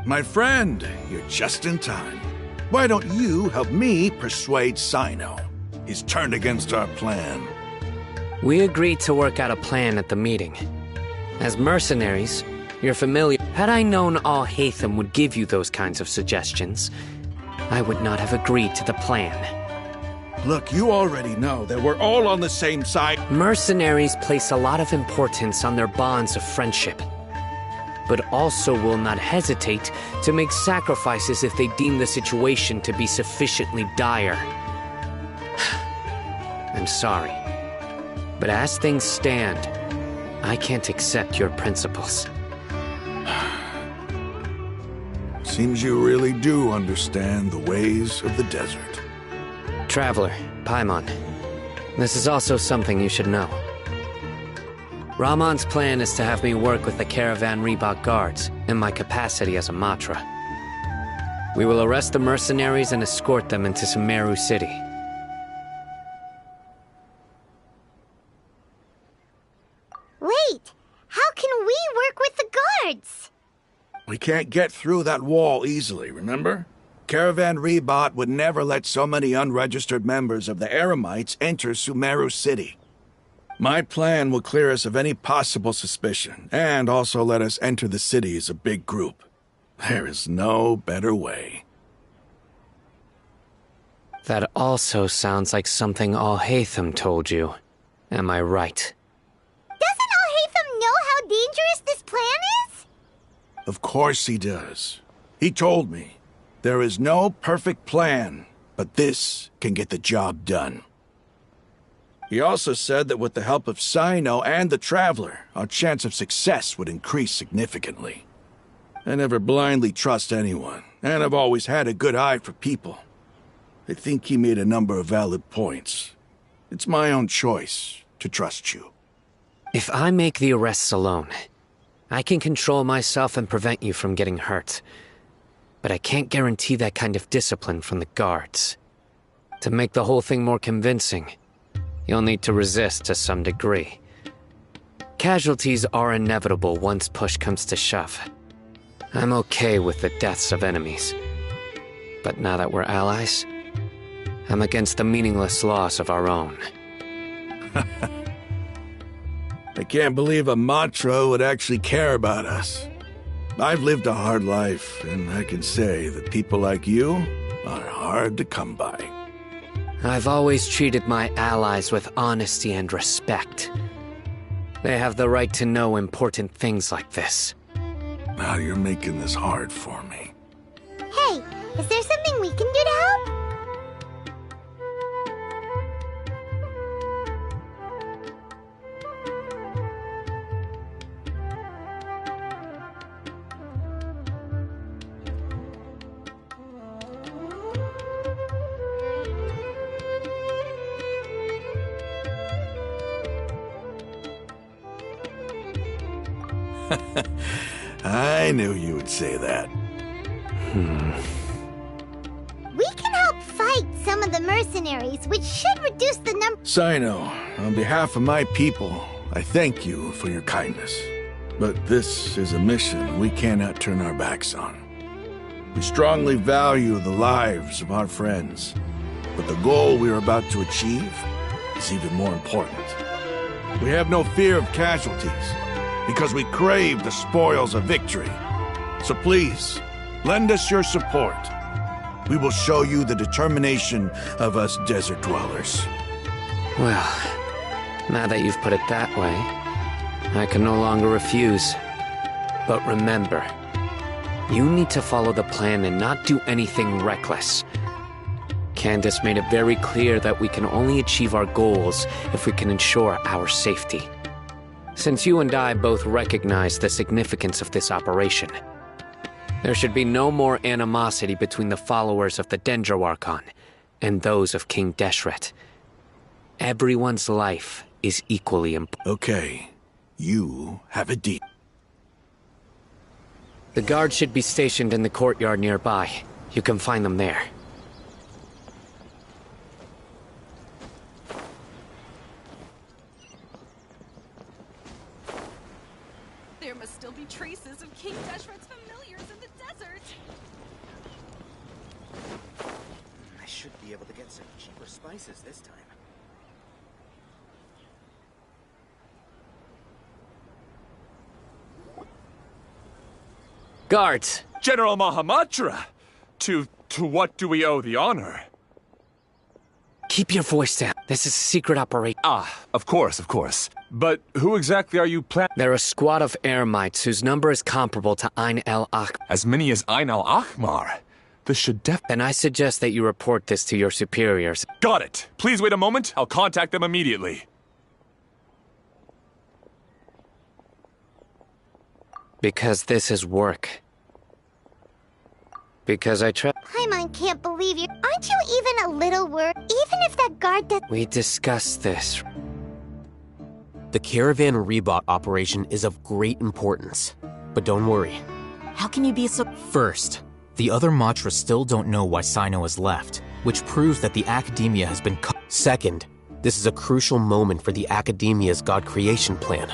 My friend, you're just in time. Why don't you help me persuade Sino? He's turned against our plan. We agreed to work out a plan at the meeting. As mercenaries, you're familiar. Had I known Al-Haytham would give you those kinds of suggestions, I would not have agreed to the plan. Look, you already know that we're all on the same side. Mercenaries place a lot of importance on their bonds of friendship, but also will not hesitate to make sacrifices if they deem the situation to be sufficiently dire. I'm sorry, but as things stand, I can't accept your principles. Seems you really do understand the ways of the desert. Traveler, Paimon, this is also something you should know. Ramon's plan is to have me work with the Caravan Rebot guards in my capacity as a Matra. We will arrest the mercenaries and escort them into Sumeru City. Wait, how can we work with the guards? We can't get through that wall easily, remember? Caravan Rebot would never let so many unregistered members of the Eremites enter Sumeru City. My plan will clear us of any possible suspicion, and also let us enter the city as a big group. There is no better way. That also sounds like something Al-Haytham told you. Am I right? Doesn't Al-Haytham know how dangerous this plan is? Of course he does. He told me, there is no perfect plan, but this can get the job done. He also said that with the help of Sino and the Traveler, our chance of success would increase significantly. I never blindly trust anyone, and I've always had a good eye for people. I think he made a number of valid points. It's my own choice to trust you. If I make the arrests alone, I can control myself and prevent you from getting hurt. But I can't guarantee that kind of discipline from the guards. To make the whole thing more convincing, you'll need to resist to some degree. Casualties are inevitable once push comes to shove. I'm okay with the deaths of enemies. But now that we're allies, I'm against the meaningless loss of our own. I can't believe a Matra would actually care about us. I've lived a hard life, and I can say that people like you are hard to come by. I've always treated my allies with honesty and respect. They have the right to know important things like this. Now you're making this hard for me. Hey, is there something we can do to help? I knew you would say that. We can help fight some of the mercenaries, which should reduce the number. Sino, on behalf of my people, I thank you for your kindness. But this is a mission we cannot turn our backs on. We strongly value the lives of our friends, but the goal we are about to achieve is even more important. We have no fear of casualties, because we crave the spoils of victory. So please, lend us your support. We will show you the determination of us desert dwellers. Well, now that you've put it that way, I can no longer refuse. But remember, you need to follow the plan and not do anything reckless. Candace made it very clear that we can only achieve our goals if we can ensure our safety. Since you and I both recognize the significance of this operation, there should be no more animosity between the followers of the Dendro Archon and those of King Deshret. Everyone's life is equally important. Okay, you have a deal. The guards should be stationed in the courtyard nearby. You can find them there. There must still be traces of King Deshret's familiars in the desert. I should be able to get some cheaper spices this time. Guards! General Mahamatra! To what do we owe the honor? Keep your voice down. This is a secret operation. Ah, of course. But who exactly are you They're a squad of Eremites whose number is comparable to Ain el Akmar. As many as Ain el Akmar? This should Then I suggest that you report this to your superiors. Got it. Please wait a moment. I'll contact them immediately. Because this is work. Because I trust. Paimon can't believe you. Aren't you even a little worried? Even if that guard does. We discussed this. The Caravan Rebot operation is of great importance. But don't worry. How can you be so... First, the other Matra still don't know why Sino has left, which proves that the Academia has been cut. Second, this is a crucial moment for the Academia's God creation plan.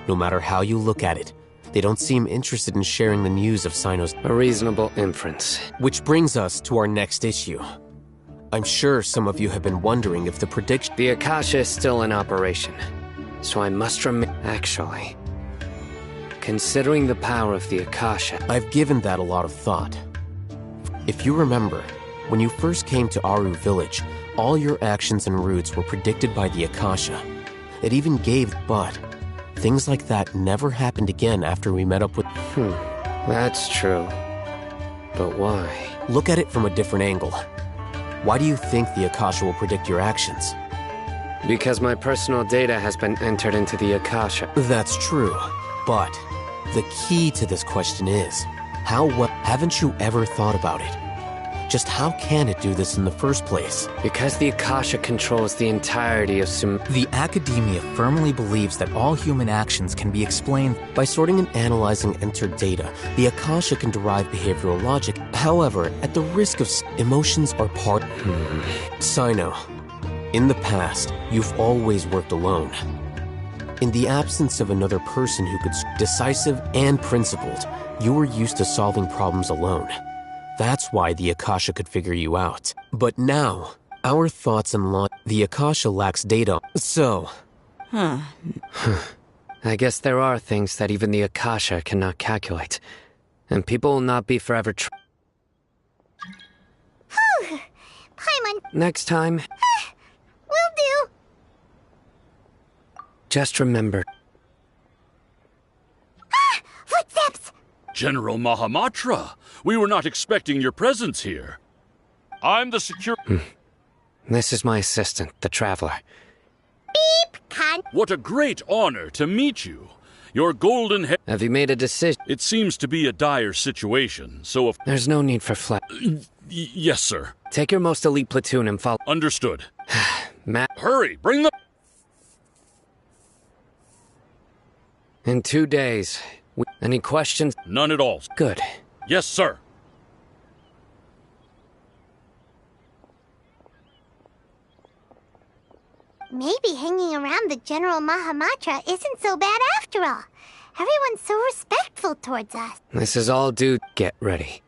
No matter how you look at it, they don't seem interested in sharing the news of Sino's... A reasonable inference. Which brings us to our next issue. I'm sure some of you have been wondering if the prediction... The Akasha is still in operation, so I must Actually, considering the power of the Akasha... I've given that a lot of thought. If you remember, when you first came to Aru Village, all your actions and routes were predicted by the Akasha. It even gave... But things like that never happened again after we met up with... That's true. But why? Look at it from a different angle. Why do you think the Akasha will predict your actions? Because my personal data has been entered into the Akasha. That's true, but the key to this question is, how well... Haven't you ever thought about it? Just how can it do this in the first place? Because the Akasha controls the entirety of The Academia firmly believes that all human actions can be explained by sorting and analyzing entered data. The Akasha can derive behavioral logic. However, at the risk of emotions are part... Sino, in the past, you've always worked alone. In the absence of another person who could... Decisive and principled, you were used to solving problems alone. That's why the Akasha could figure you out. But now, our thoughts and the Akasha lacks data, so... I guess there are things that even the Akasha cannot calculate. And people will not be forever Paimon. Next time... Will do. Just remember... Footsteps! General Mahamatra, we were not expecting your presence here. I'm the security... This is my assistant, the Traveler. Beep, cunt. What a great honor to meet you. Your golden hair... Have you made a decision? It seems to be a dire situation, so if... There's no need for flat. Yes, sir. Take your most elite platoon and follow... Understood. Matt... Hurry, bring them... In 2 days. Any questions? None at all. Good. Yes, sir. Maybe hanging around the General Mahamatra isn't so bad after all. Everyone's so respectful towards us. This is all due... Get ready.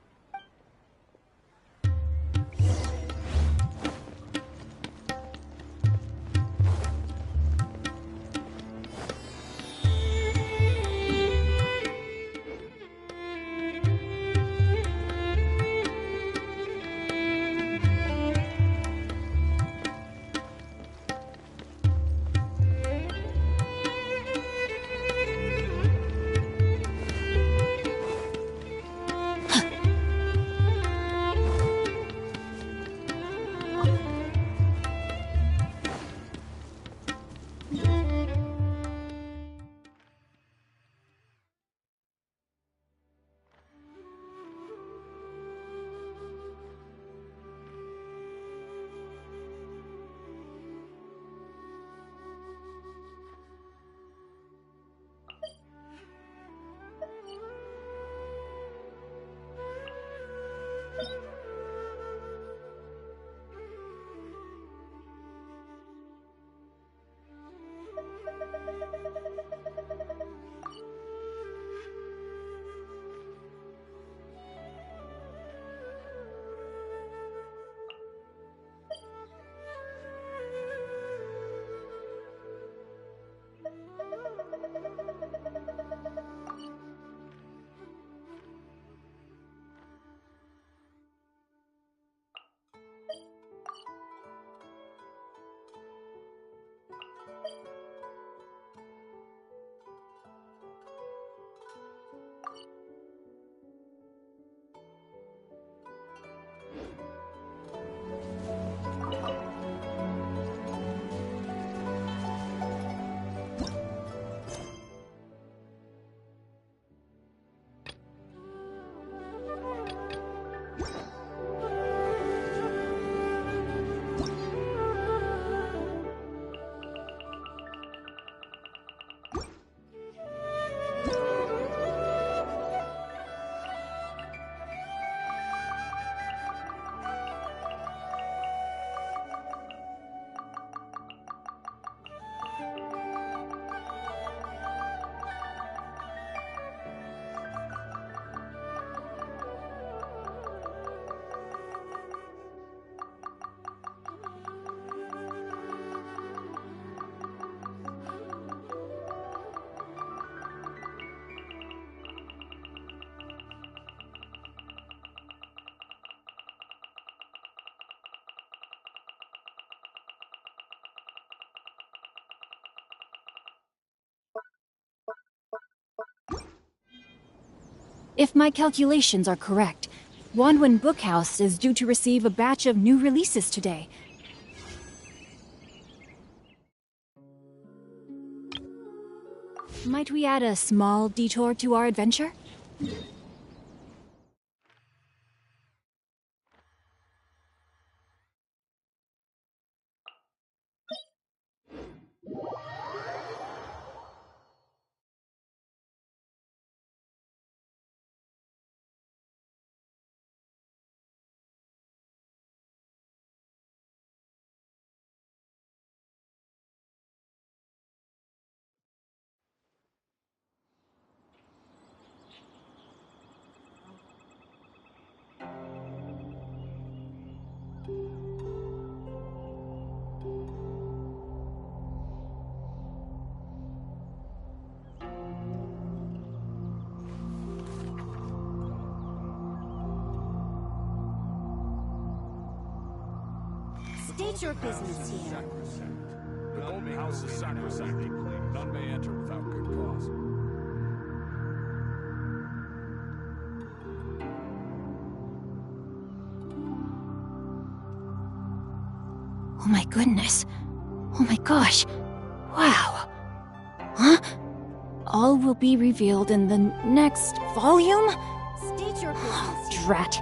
If my calculations are correct, Wanwen Bookhouse is due to receive a batch of new releases today. Might we add a small detour to our adventure? State your business here. The Golden House is sacrosanct. None may enter without good cause. Oh my goodness. Oh my gosh. Wow. Huh? All will be revealed in the next volume? State your business. Drat.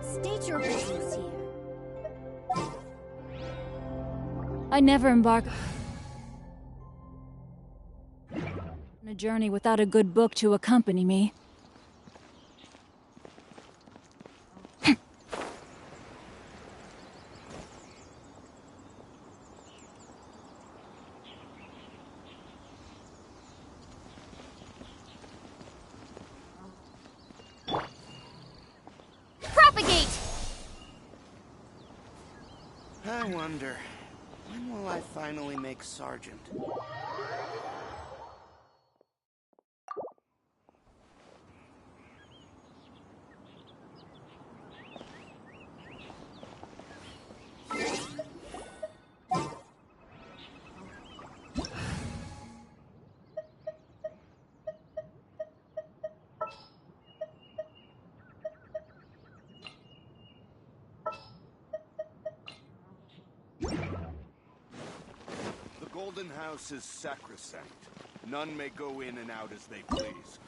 State your business here. I never embark on a journey without a good book to accompany me. Propagate! I wonder, when will I finally make Sergeant? The Golden House is sacrosanct. None may go in and out as they please.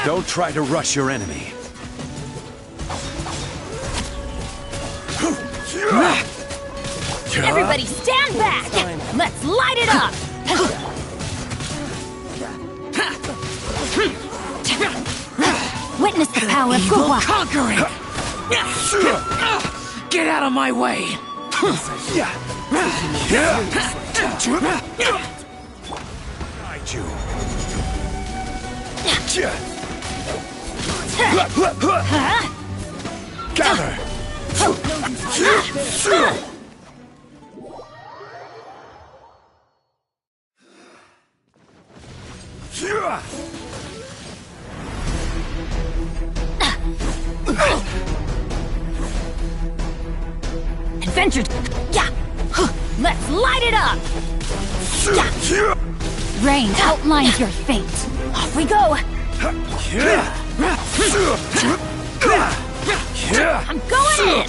Don't try to rush your enemy. Everybody stand back! Let's light it up! Witness the power of Guhua! Conquering! Get out of my way! Guide you. Gather! Adventure! Yeah! Let's light it up! Yeah! Rain outlines your fate. Off we go! I'm going in!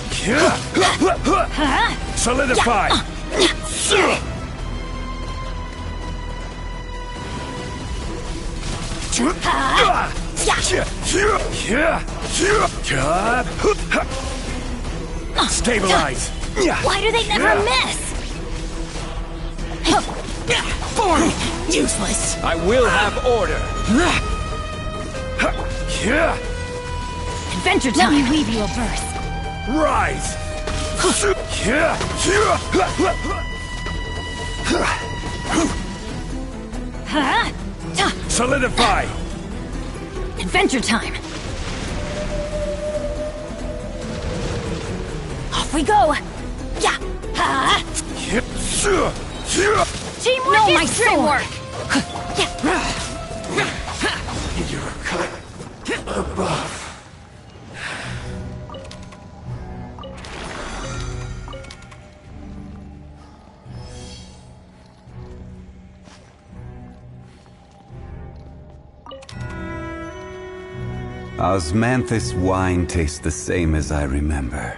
Solidify! Stabilize! Why do they never miss? Form! Useless! I will have order! Adventure Let time! me weave you a verse. Rise! Solidify! Adventure time! Off we go! Yeah! Teamwork No, is my teamwork! You're cut above. Osmanthus wine tastes the same as I remember.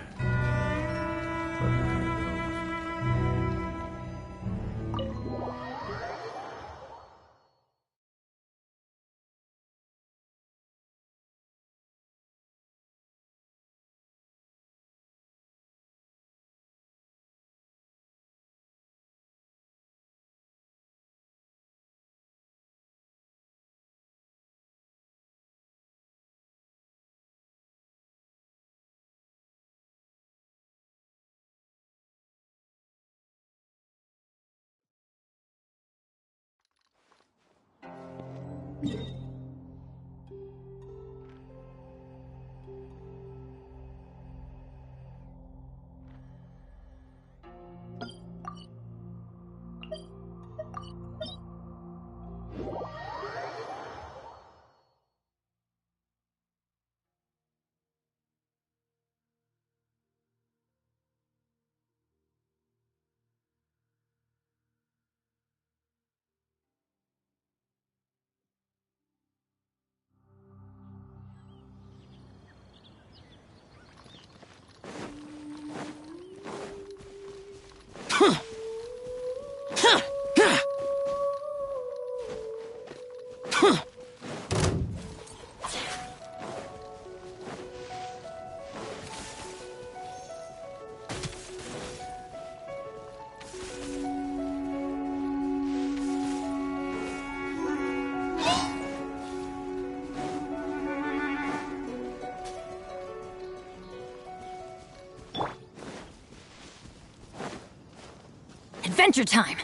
Adventure time!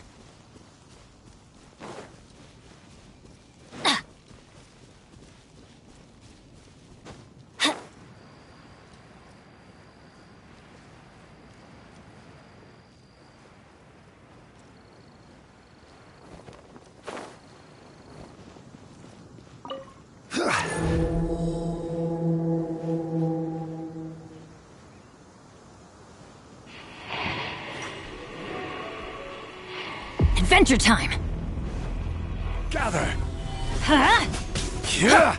Adventure time! Gather! Huh? Yeah!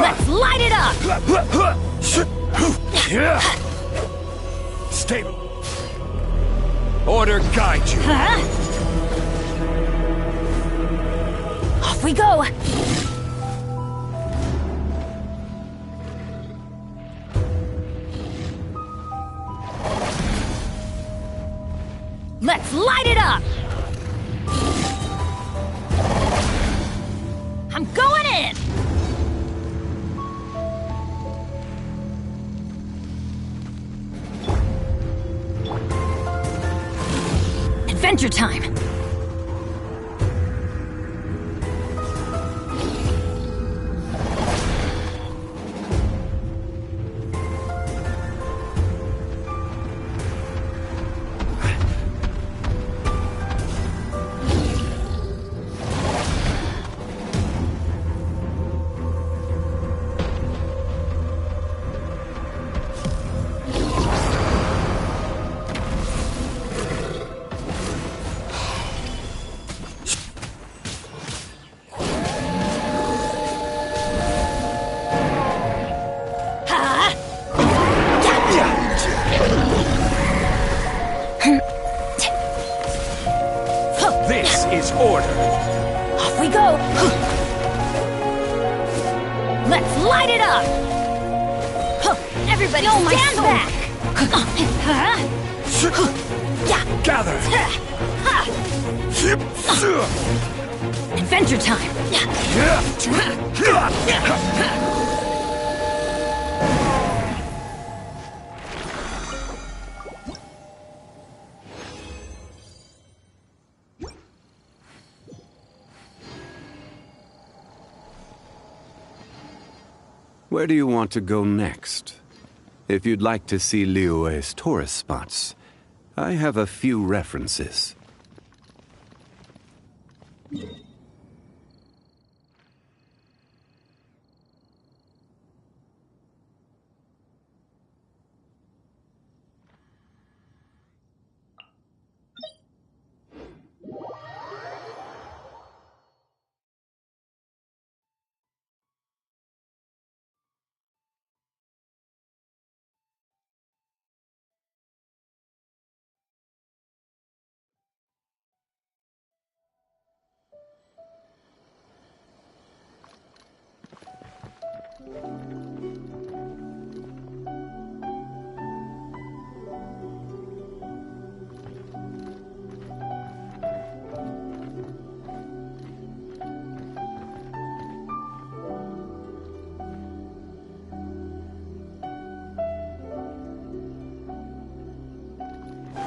Let's light it up! Stable. Order guide you. Huh? Off we go! Let's light it up! I'm going in! Adventure time! This is order. Off we go! Let's light it up! Everybody stand back! Gather! Adventure time! Where do you want to go next? If you'd like to see Liyue's tourist spots, I have a few references.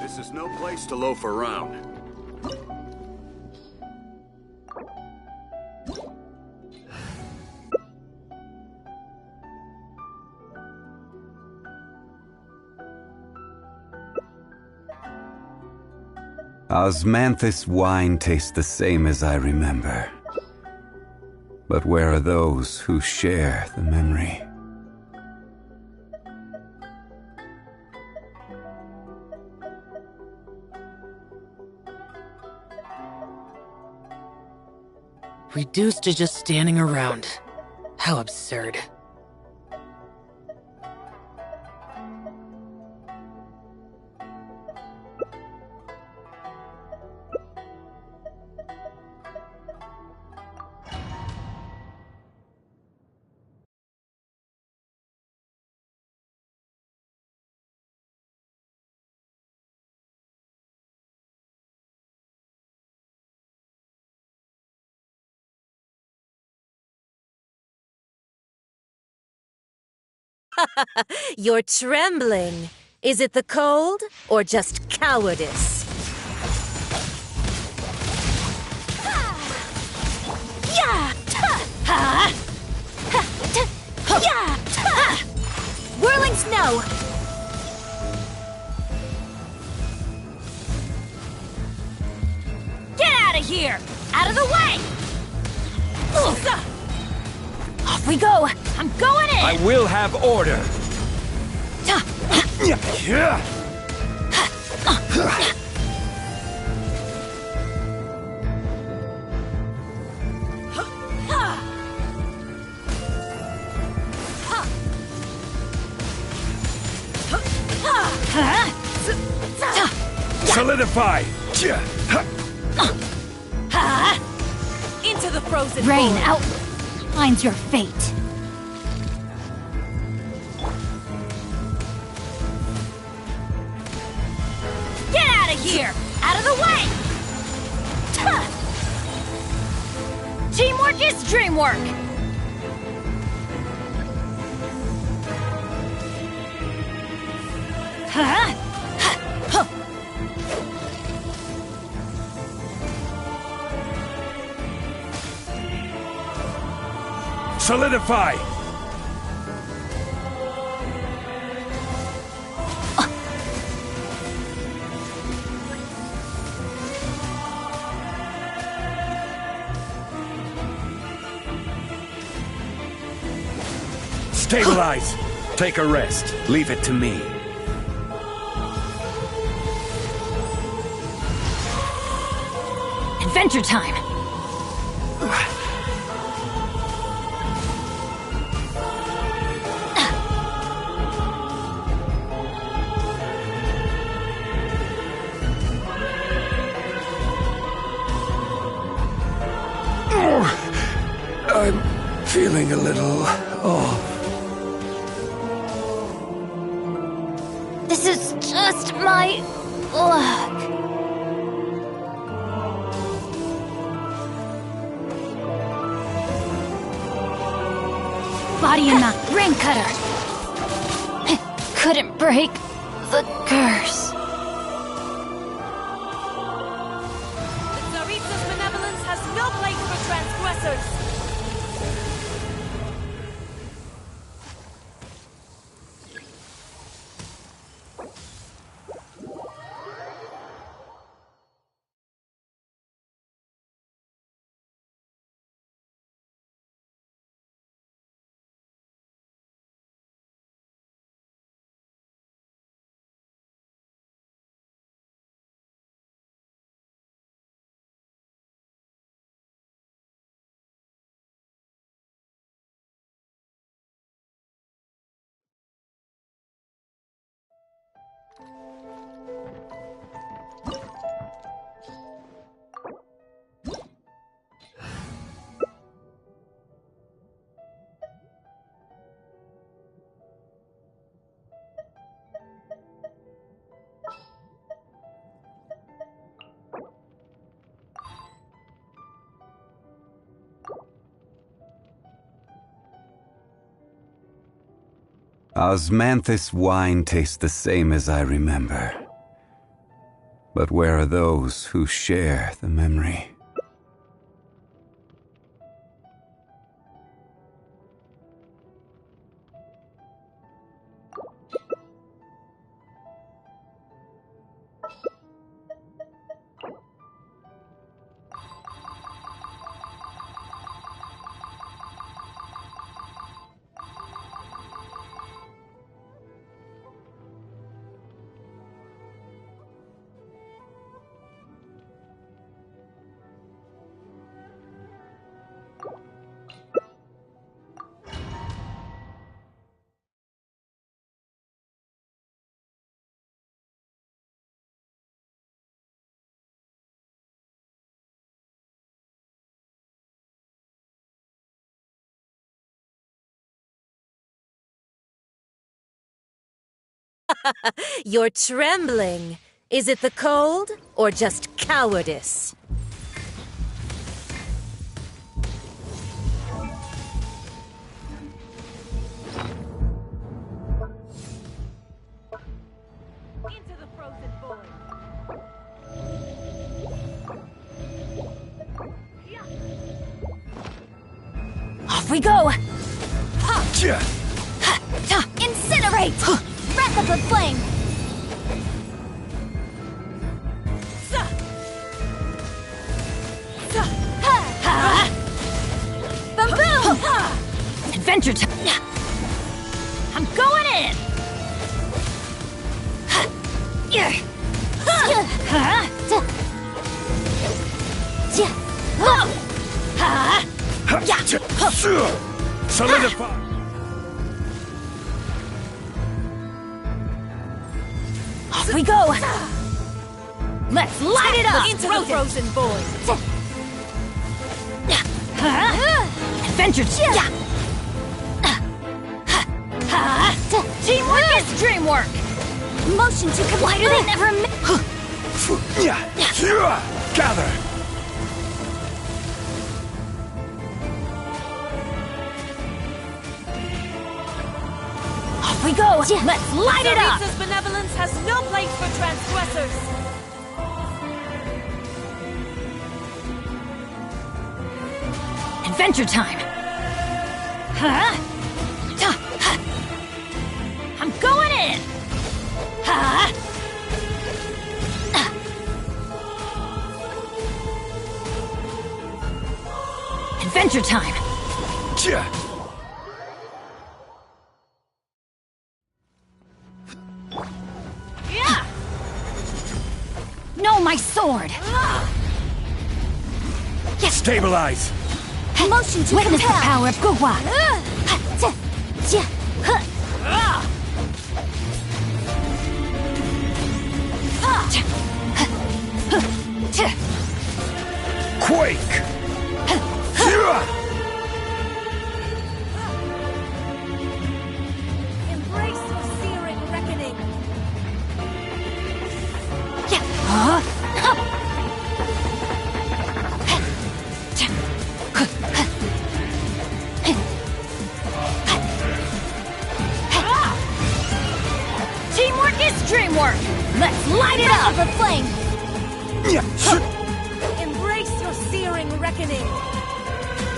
This is no place to loaf around. Osmanthus wine tastes the same as I remember. But where are those who share the memory? Reduced to just standing around. How absurd. You're trembling. Is it the cold or just cowardice? Yeah! Ha! Yeah! Whirling snow! Get out of here! Out of the way! Off we go! I'm going in! I will have order! Solidify! Into the frozen Rain, void. outlines your fate. Get out of here! Out of the way! Teamwork is dreamwork! Solidify! Stabilize! Take a rest. Leave it to me. Adventure time! I'm feeling a little off. This is just my luck. Body in the rain cutter. Couldn't break the curse. The Tsaritsa's benevolence has no place for transgressors! Osmanthus wine tastes the same as I remember. But where are those who share the memory? You're trembling. Is it the cold or just cowardice? Into the frozen void. Off we go! Yeah. Incinerate! Breath of the flame! Boom! Adventure time! I'm going in! Solidify! Off we go! Let's light it up! Into the frozen void. Adventure time! Teamwork is dreamwork! Motion to come. Why do they never Gather! Off we go! Let's light it up! Tsaritsa's benevolence has no place for transgressors. Adventure time! I'm going in! Adventure time! Yeah! No, my sword! Stabilize! Motion to witness the power of Gugwa! Quake! Embrace your searing reckoning. Teamwork is dreamwork! Let's light it up! The flame! Embrace your searing reckoning.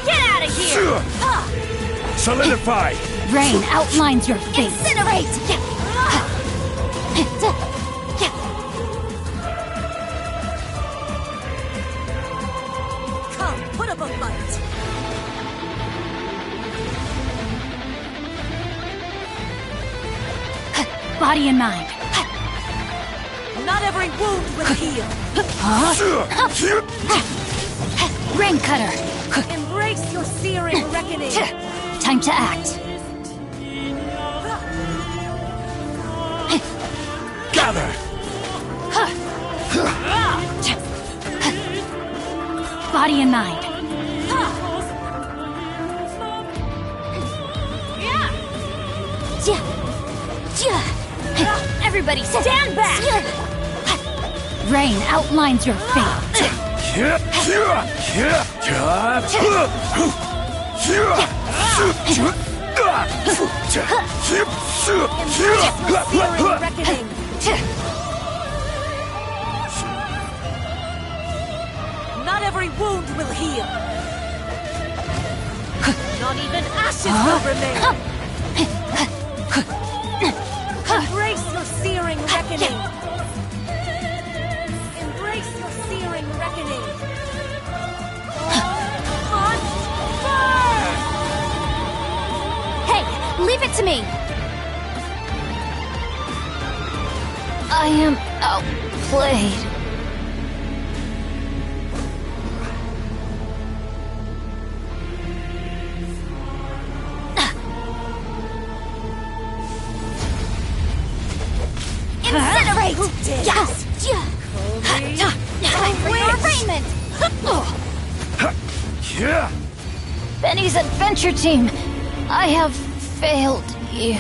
Get out of here! Solidify! Rain outlines your face! Incinerate! Come, put up a fight. Body and mind. Not every wound will heal. Rain cutter. Embrace your searing reckoning. Time to act. Gather! Body and mind. Everybody stand back! Rain outlines your fate. every wound will heal. Not even ashes will remain. Embrace your searing reckoning. Embrace your searing reckoning. All must burn! Hey, leave it to me! I am outplayed. Incinerate! Yes! Time for your arraignment! Benny's adventure team, I have failed you.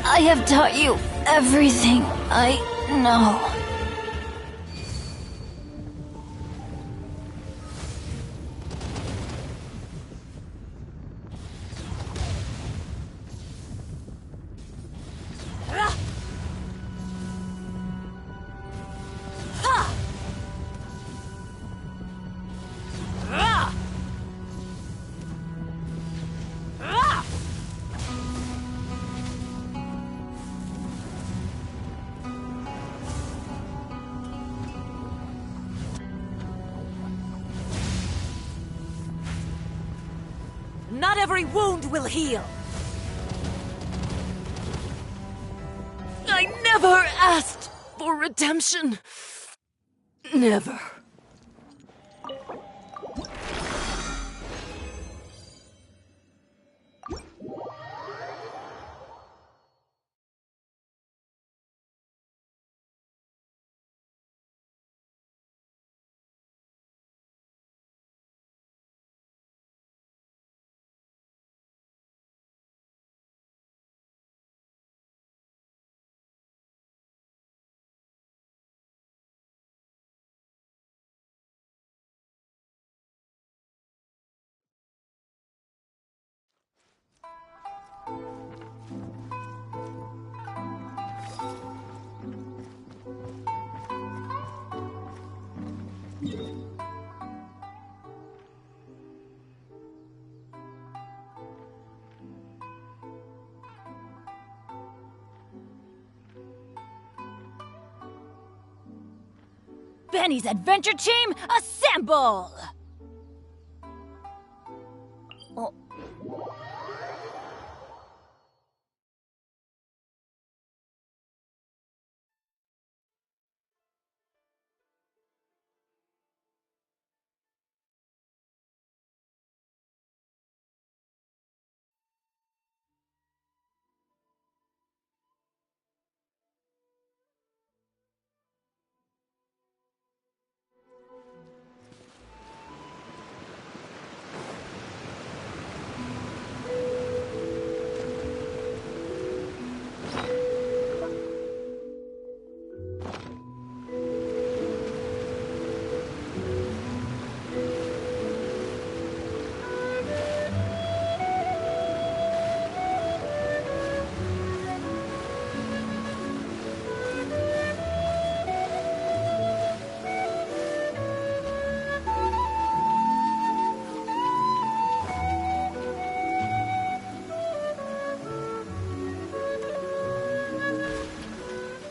I have taught you everything I know. Not every wound will heal. I never asked for redemption. Never. Benny's adventure team, assemble! Oh.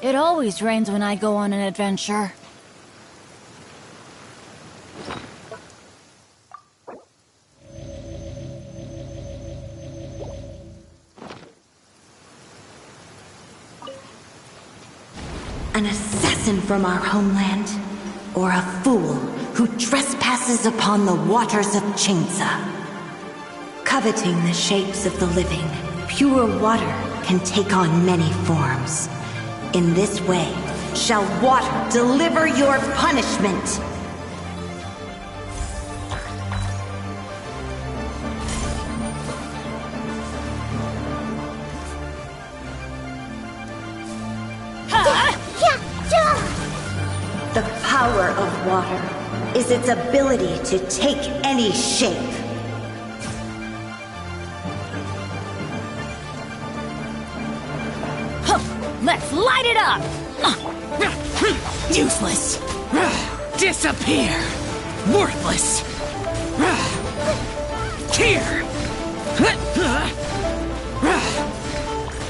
It always rains when I go on an adventure. An assassin from our homeland, or a fool who trespasses upon the waters of Chainsa. Coveting the shapes of the living, pure water can take on many forms. In this way, shall water deliver your punishment. The power of water is its ability to take any shape. Let's light it up! Useless! Disappear! Worthless! Here!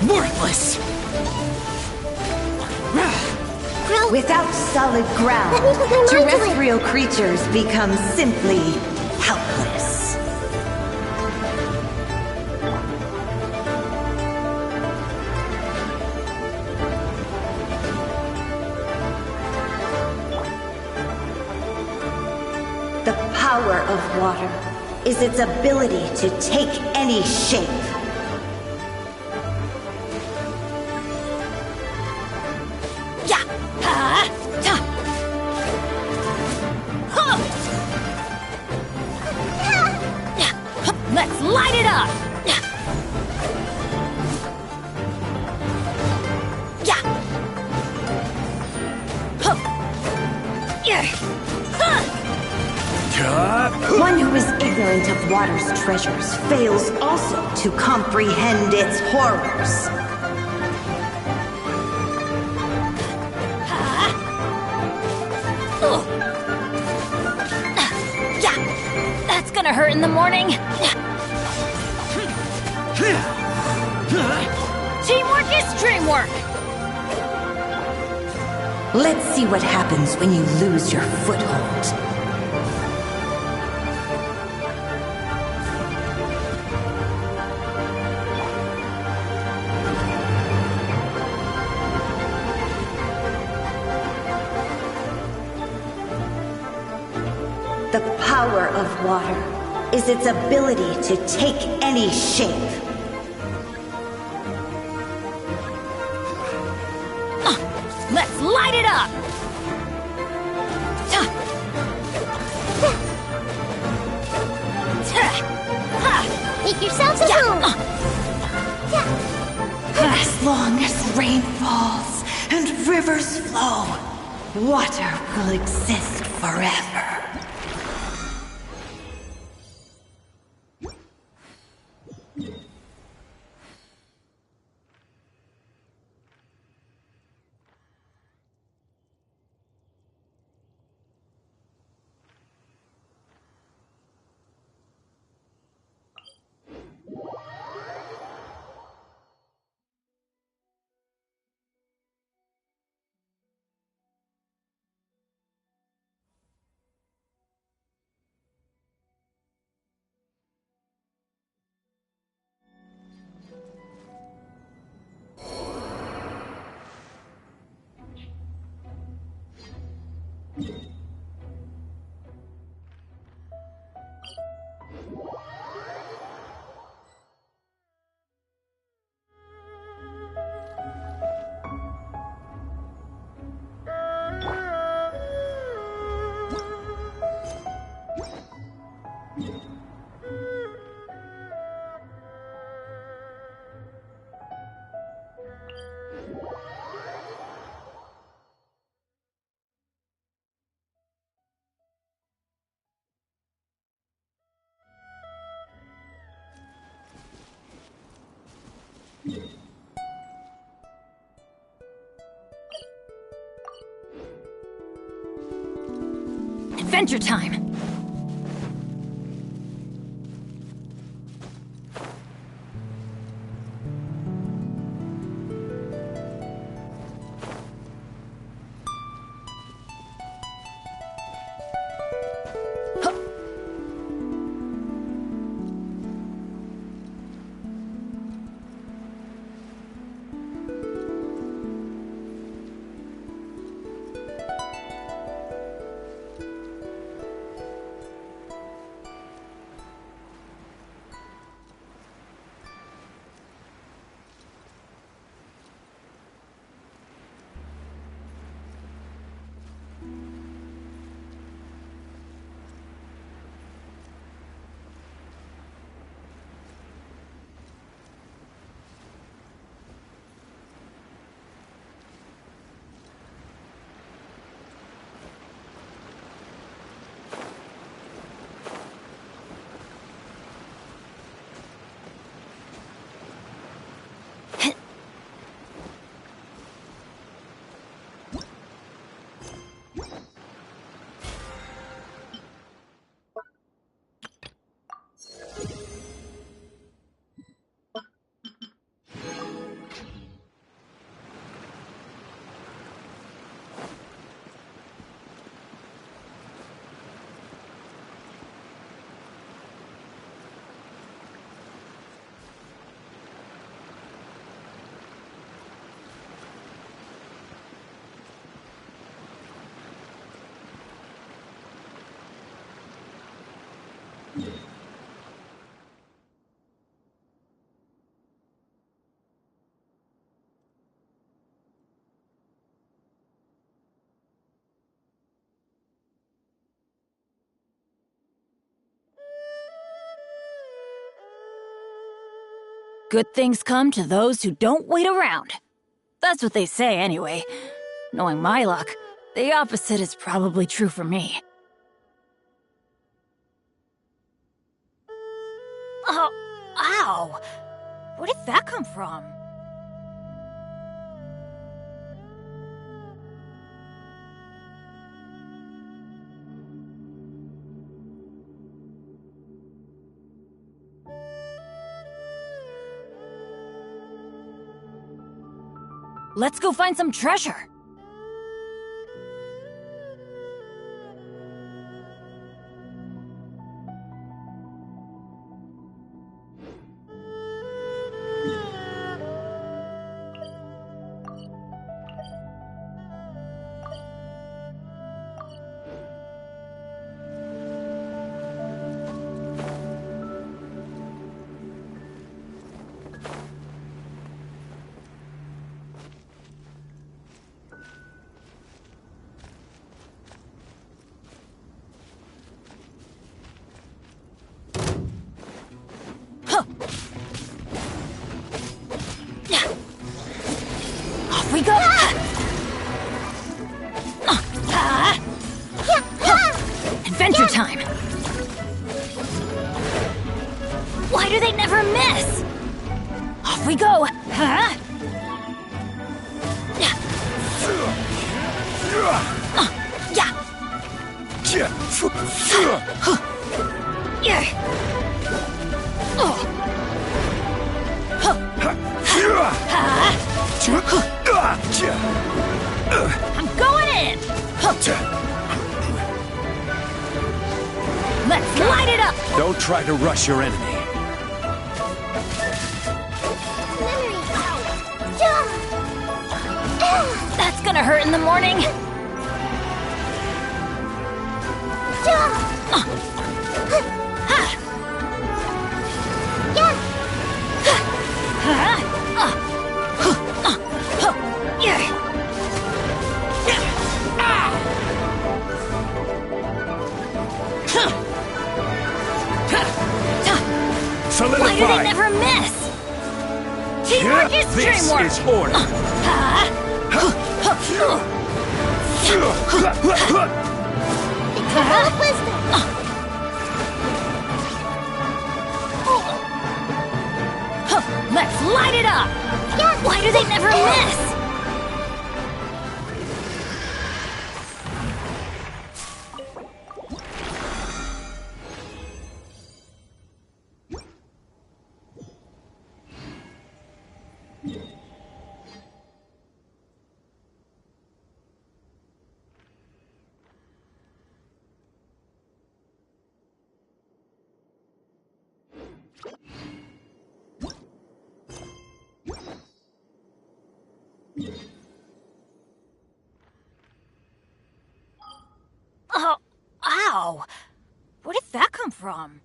Worthless! Without solid ground, terrestrial creatures become simply helpless. The power of water is its ability to take any shape. Let's light it up! One who is ignorant of water's treasures fails also to comprehend its horrors. That's gonna hurt in the morning. Teamwork is dreamwork! Let's see what happens when you lose your foothold. The power of water is its ability to take any shape. Let's light it up! Make yourselves at home! As long as rain falls and rivers flow, water will exist forever. Adventure time! Good things come to those who don't wait around. That's what they say, anyway. Knowing my luck, the opposite is probably true for me. Oh, ow! Where did that come from? Let's go find some treasure! We go! Adventure time! Why do they never miss? Off we go! Yeah! I'm going in! Let's light it up! Don't try to rush your enemy. That's gonna hurt in the morning! Why do they never miss? Teamwork is dreamwork! This is order. Let's light it up! Why do they never miss? Oh, ow! Where did that come from?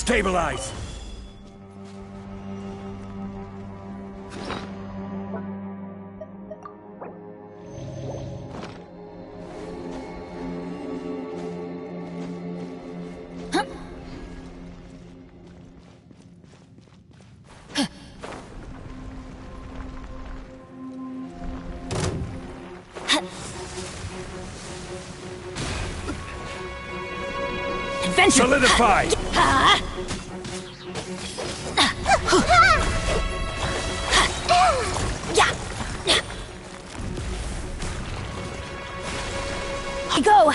Stabilize! Adventure! Solidify! Go!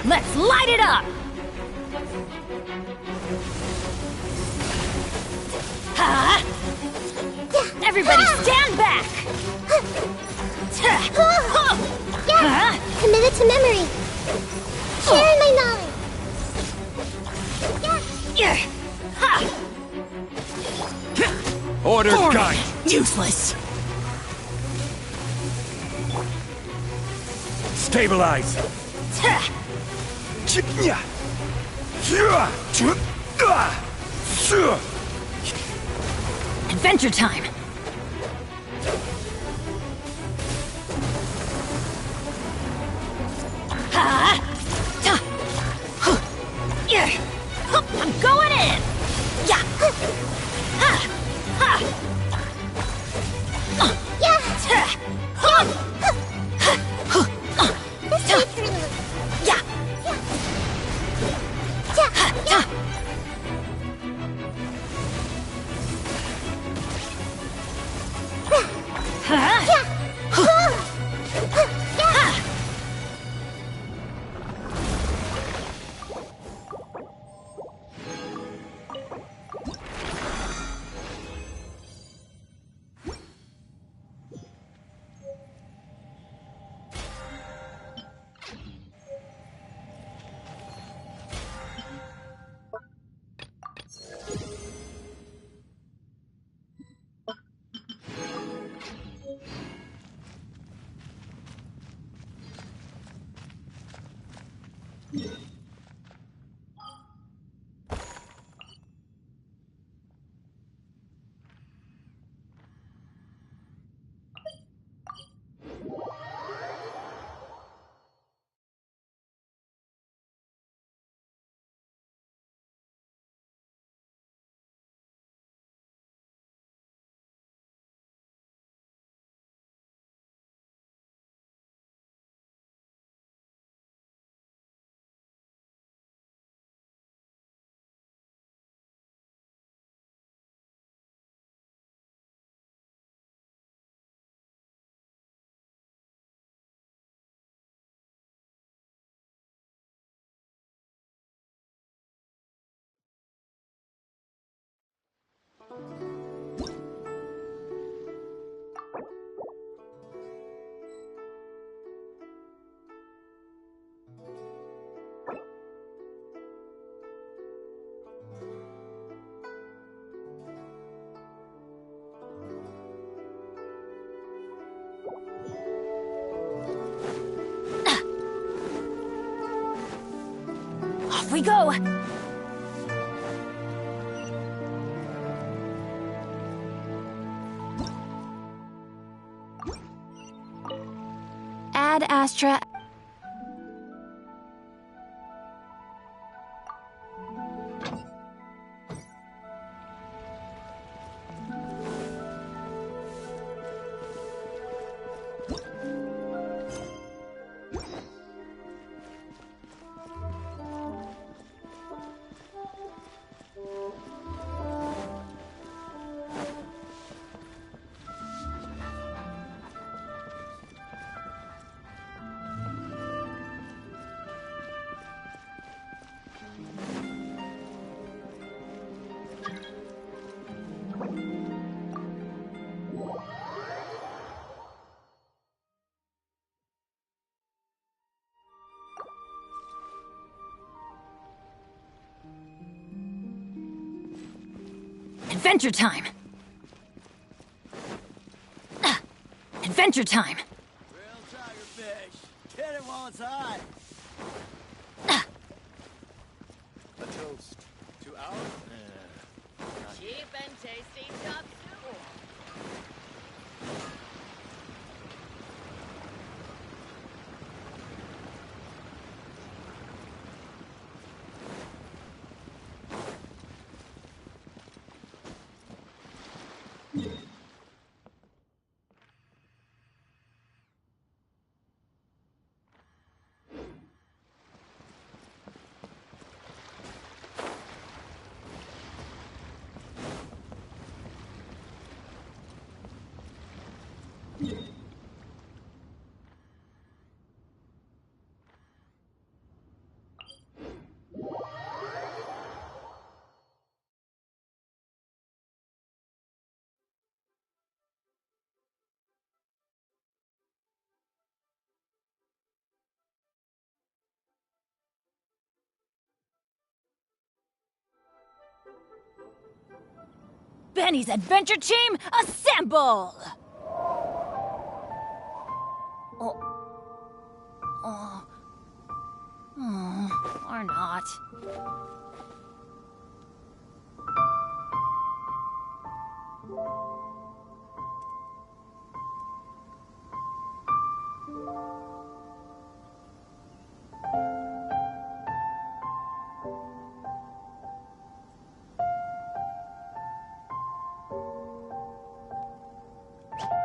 Let's light it up! Everybody stand back! Committed to memory. Sharing my knowledge. Order guide! Useless! Stabilize! Adventure time! I'm going in! Off we go! Ad Astra. Adventure time! Adventure time! Real tigerfish. Get it while it's hot. A toast to our... Cheap and tasty chop suey. Benny's adventure team, assemble! Or not.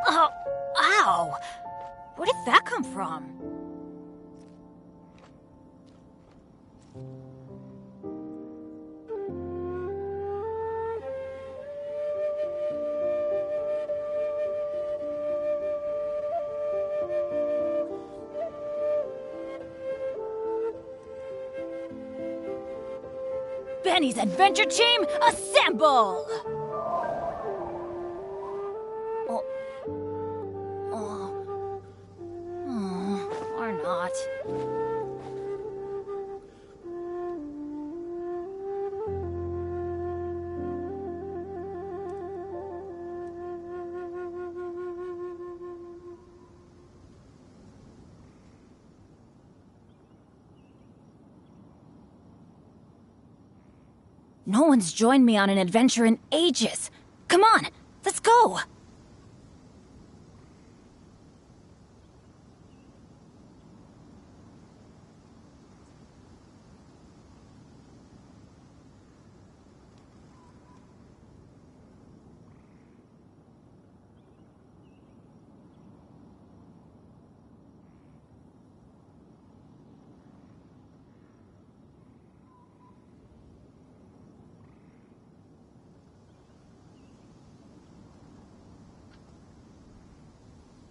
Oh, ow! Where did that come from? Benny's adventure team, assemble! Or not. No one's joined me on an adventure in ages. Come on, let's go!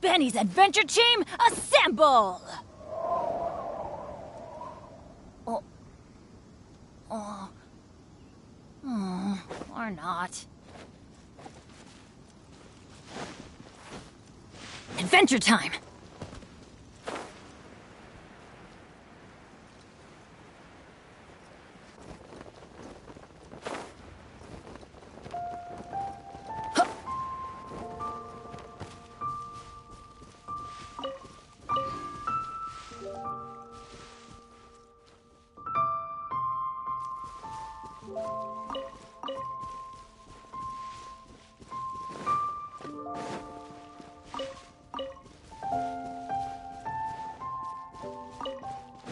Benny's adventure team, assemble! Or not. Adventure time!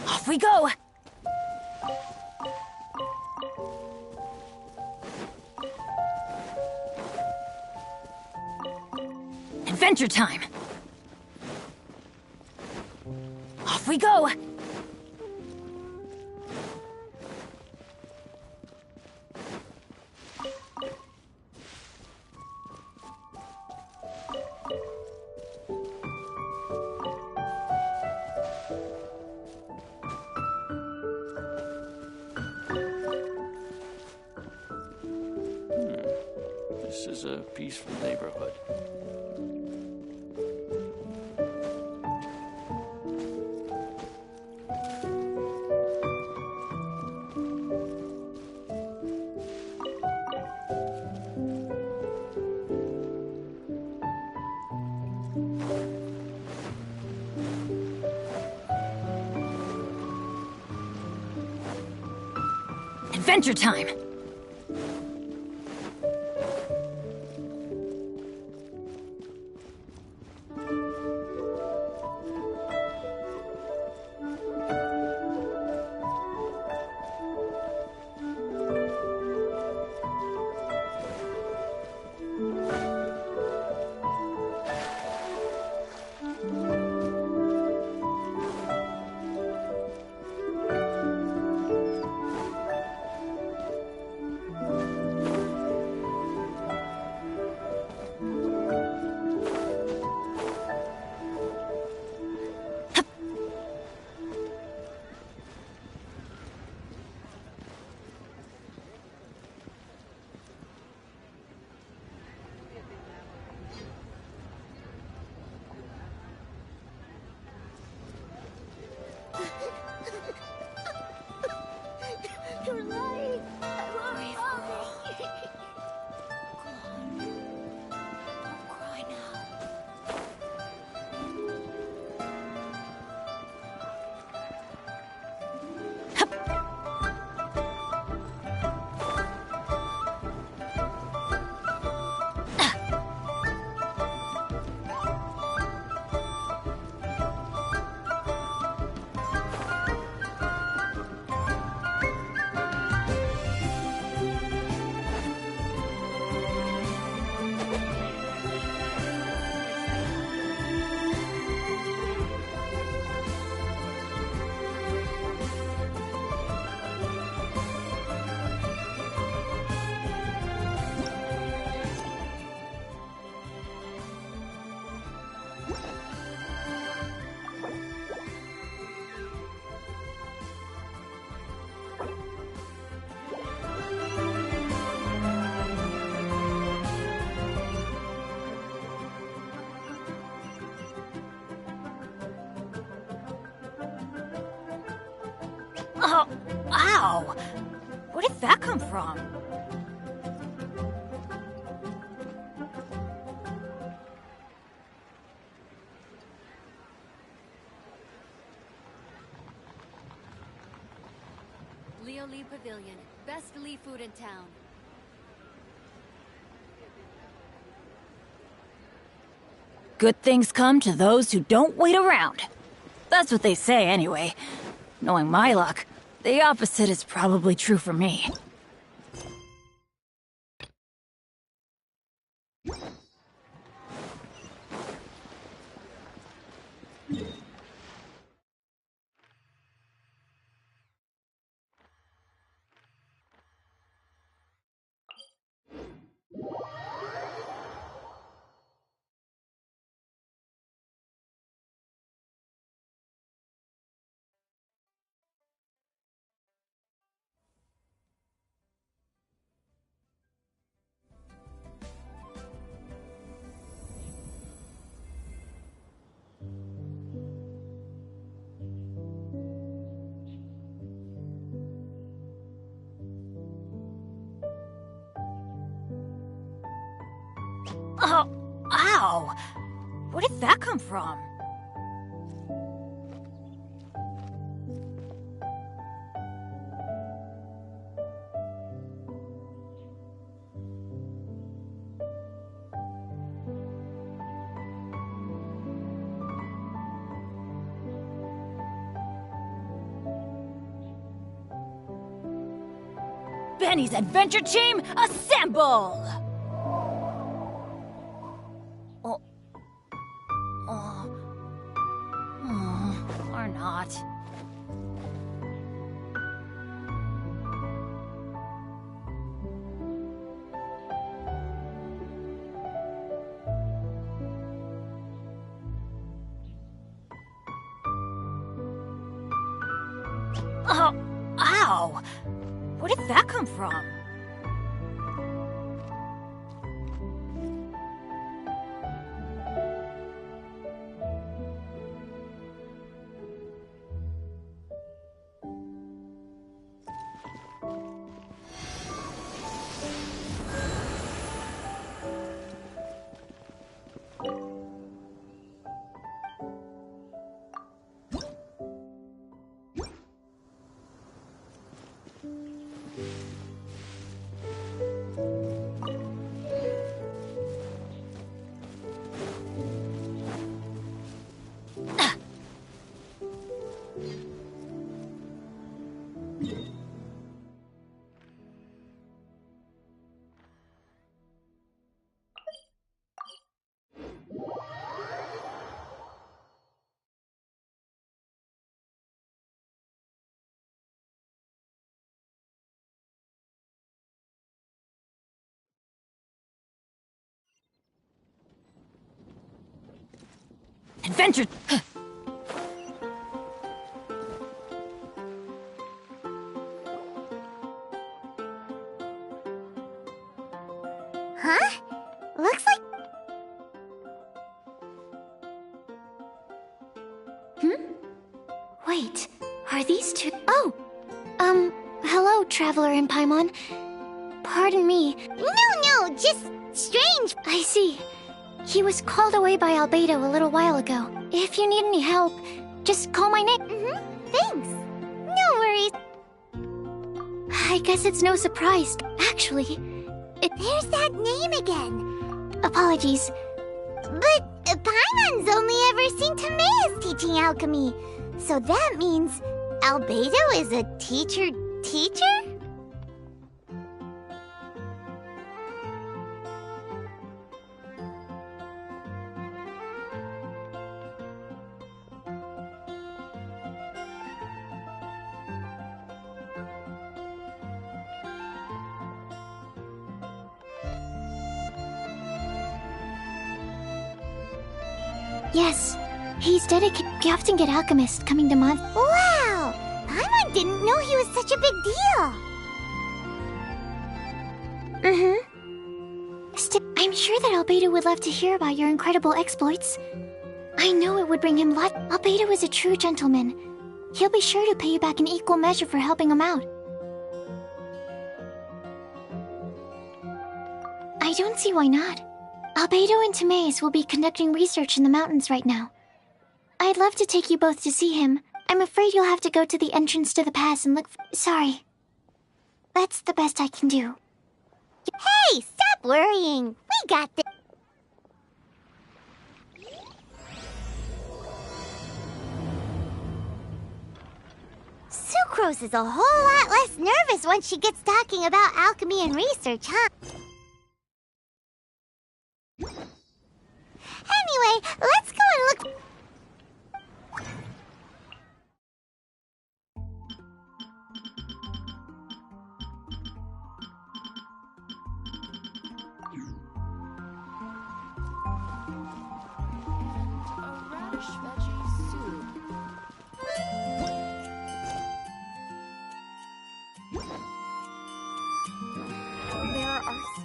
Off we go! Adventure time! Off we go! This is a peaceful neighborhood. Adventure time! Oh, ow! Where did that come from? Leo Lee Pavilion. Best Lee food in town. Good things come to those who don't wait around. That's what they say anyway. Knowing my luck, the opposite is probably true for me. Oh, ow! Where did that come from? Benny's Adventure Team, assemble! Or not. Oh, ow! Where did that come from? Adventure! Huh? Looks like... Wait, are these two... Oh! Hello, Traveler in Paimon. Pardon me. No, just strange. I see. He was called away by Albedo a little while ago. If you need any help, just call my name. Thanks. No worries. I guess it's no surprise. Actually, There's that name again. apologies. But Paimon's only ever seen Tameya's teaching alchemy. So that means Albedo is a teacher? Yes, he's dedicated. We often get alchemists coming to Mon. Wow! Paimon didn't know he was such a big deal. I'm sure that Albedo would love to hear about your incredible exploits. I know it would bring him lot. Albedo is a true gentleman. He'll be sure to pay you back in equal measure for helping him out. I don't see why not. Albedo and Timaeus will be conducting research in the mountains right now. I'd love to take you both to see him. I'm afraid you'll have to go to the entrance to the pass and look for— Sorry. That's the best I can do. Hey, stop worrying. We got this. Sucrose is a whole lot less nervous once she gets talking about alchemy and research, huh? Anyway, let's go and look. There are so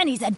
Benny's a...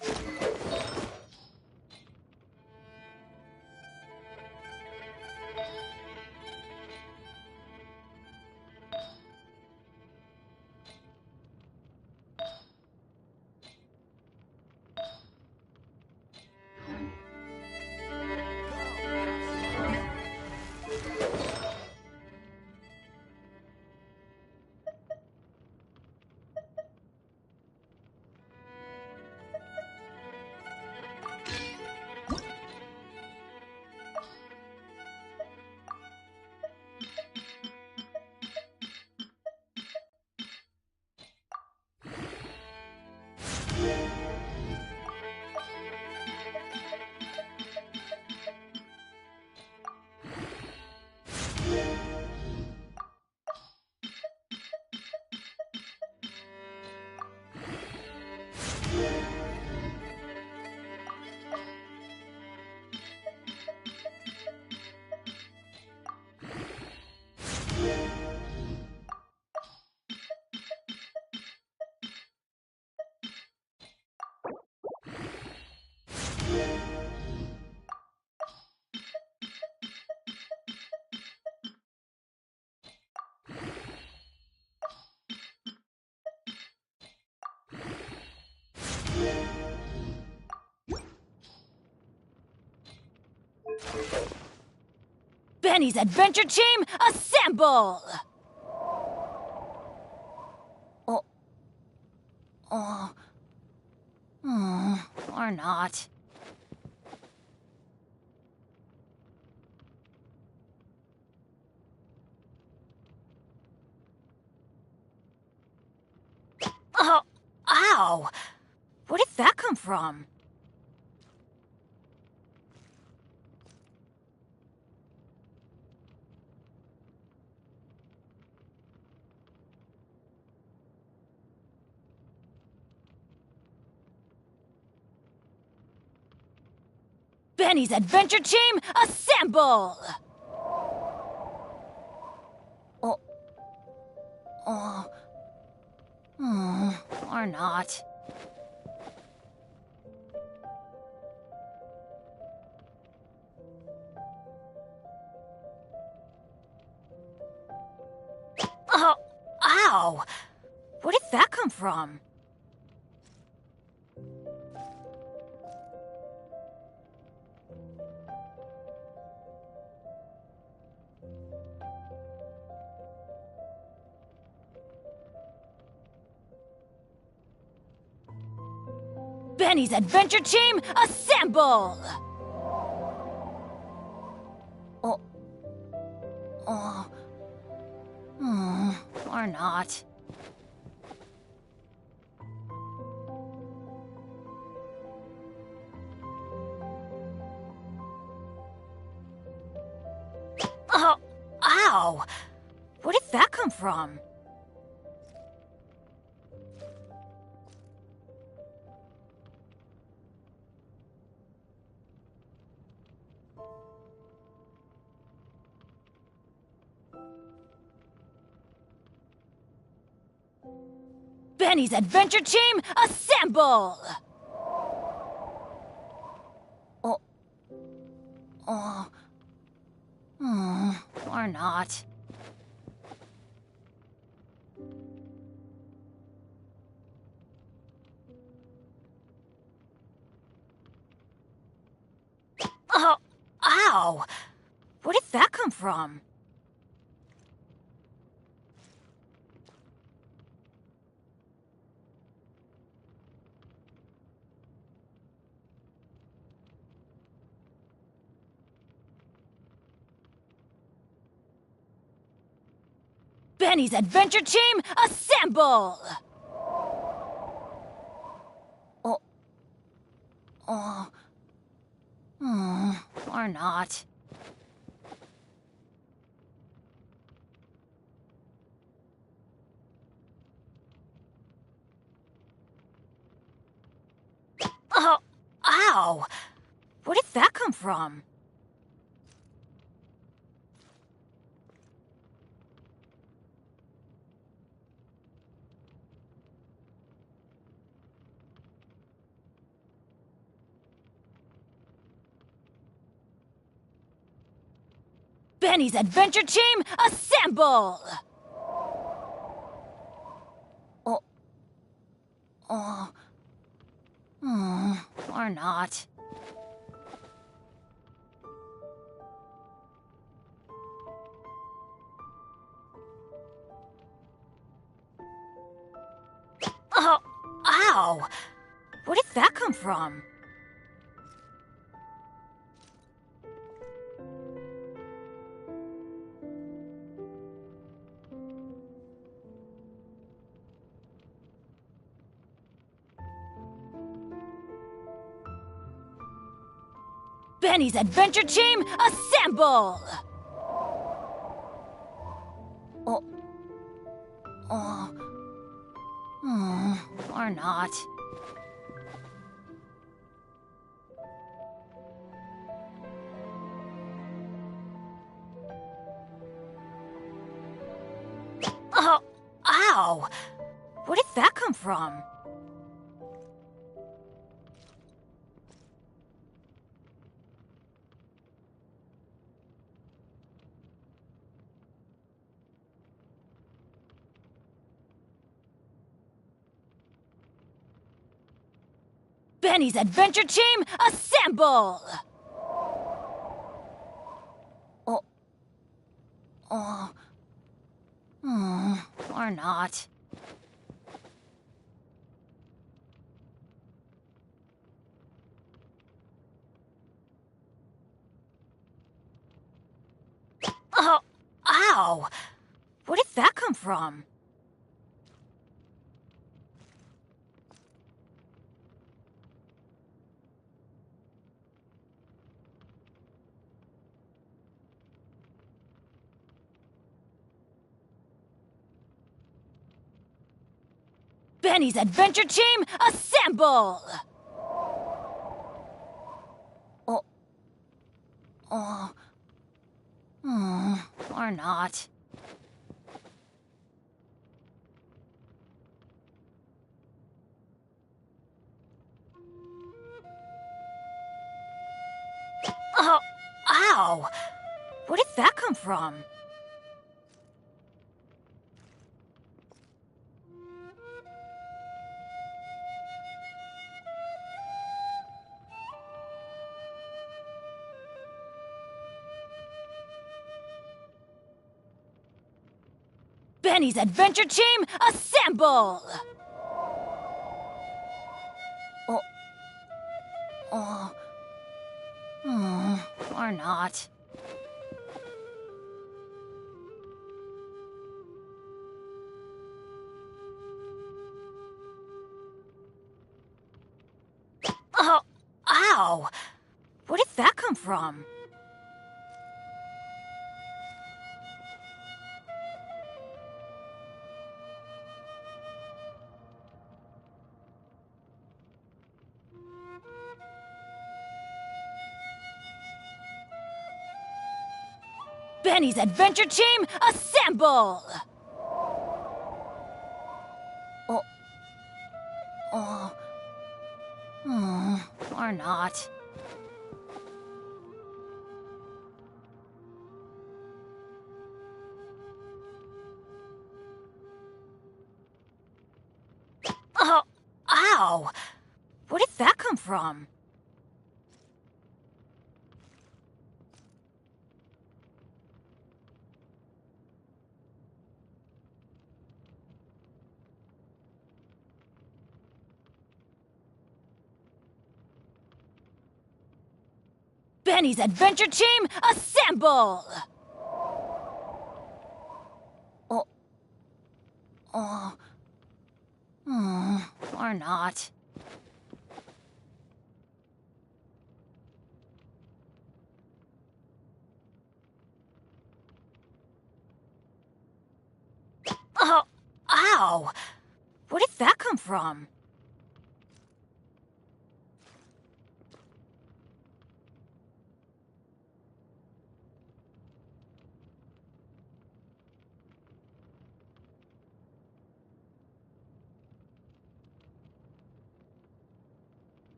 Benny's Adventure Team, assemble! Or not. Oh, ow! Where did that come from? Benny's Adventure Team, assemble! Or not. Oh, ow! Where did that come from? Benny's Adventure Team, assemble! Or not. Oh, ow! Where did that come from? Benny's Adventure Team, assemble! Or not. Oh, ow! Where did that come from? Benny's Adventure Team, assemble! Or not. Oh, ow! Where did that come from? Benny's Adventure Team, assemble! Or not. Oh, ow! Where did that come from? Benny's Adventure Team, assemble! Or not. Oh, ow! Where did that come from? Benny's Adventure Team, assemble! Or not. Oh, ow! Where did that come from? Benny's Adventure Team, assemble! Or not. Oh, ow! Where did that come from? Benny's Adventure Team, assemble! Or not. Oh, ow! Where did that come from? Benny's Adventure Team, assemble! Or not. Oh, ow! Where did that come from? Benny's Adventure Team, assemble! Or not. Oh, ow! Where did that come from?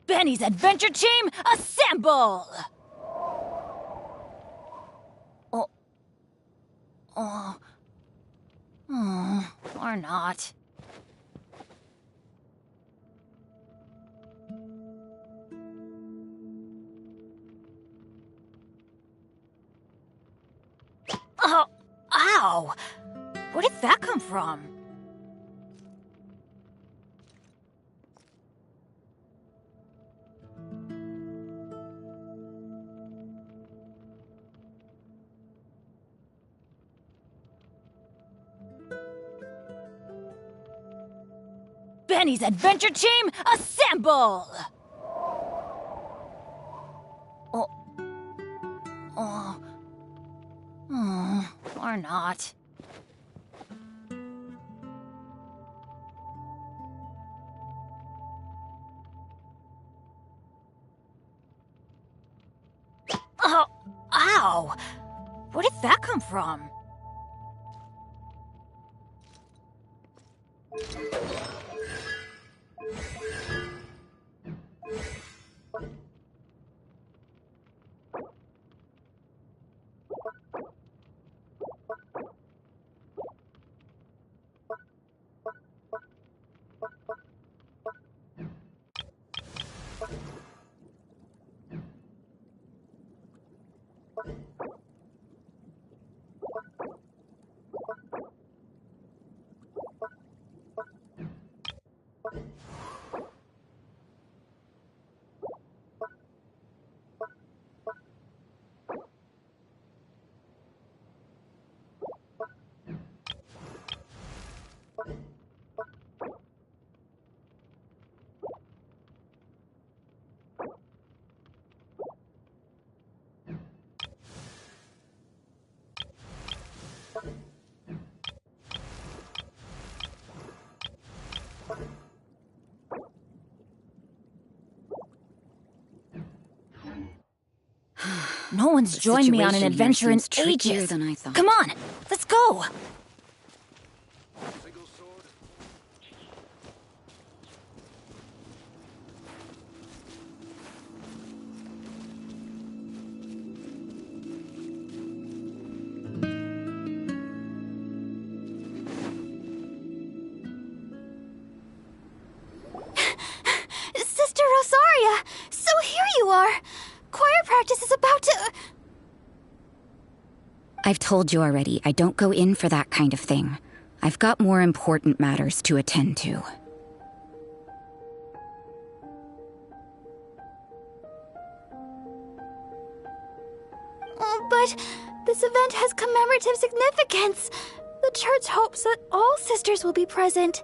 Benny's Adventure Team, assemble! Or not. Oh, ow! Where did that come from? Benny's Adventure Team, assemble! Or not. Oh, ow! Where did that come from? No one's joined me on an adventure in ages. Than I thought. Come on, let's go. Sister Rosaria! So here you are! Choir practice is about to... I've told you already, I don't go in for that kind of thing. I've got more important matters to attend to. Oh, but this event has commemorative significance. The church hopes that all sisters will be present.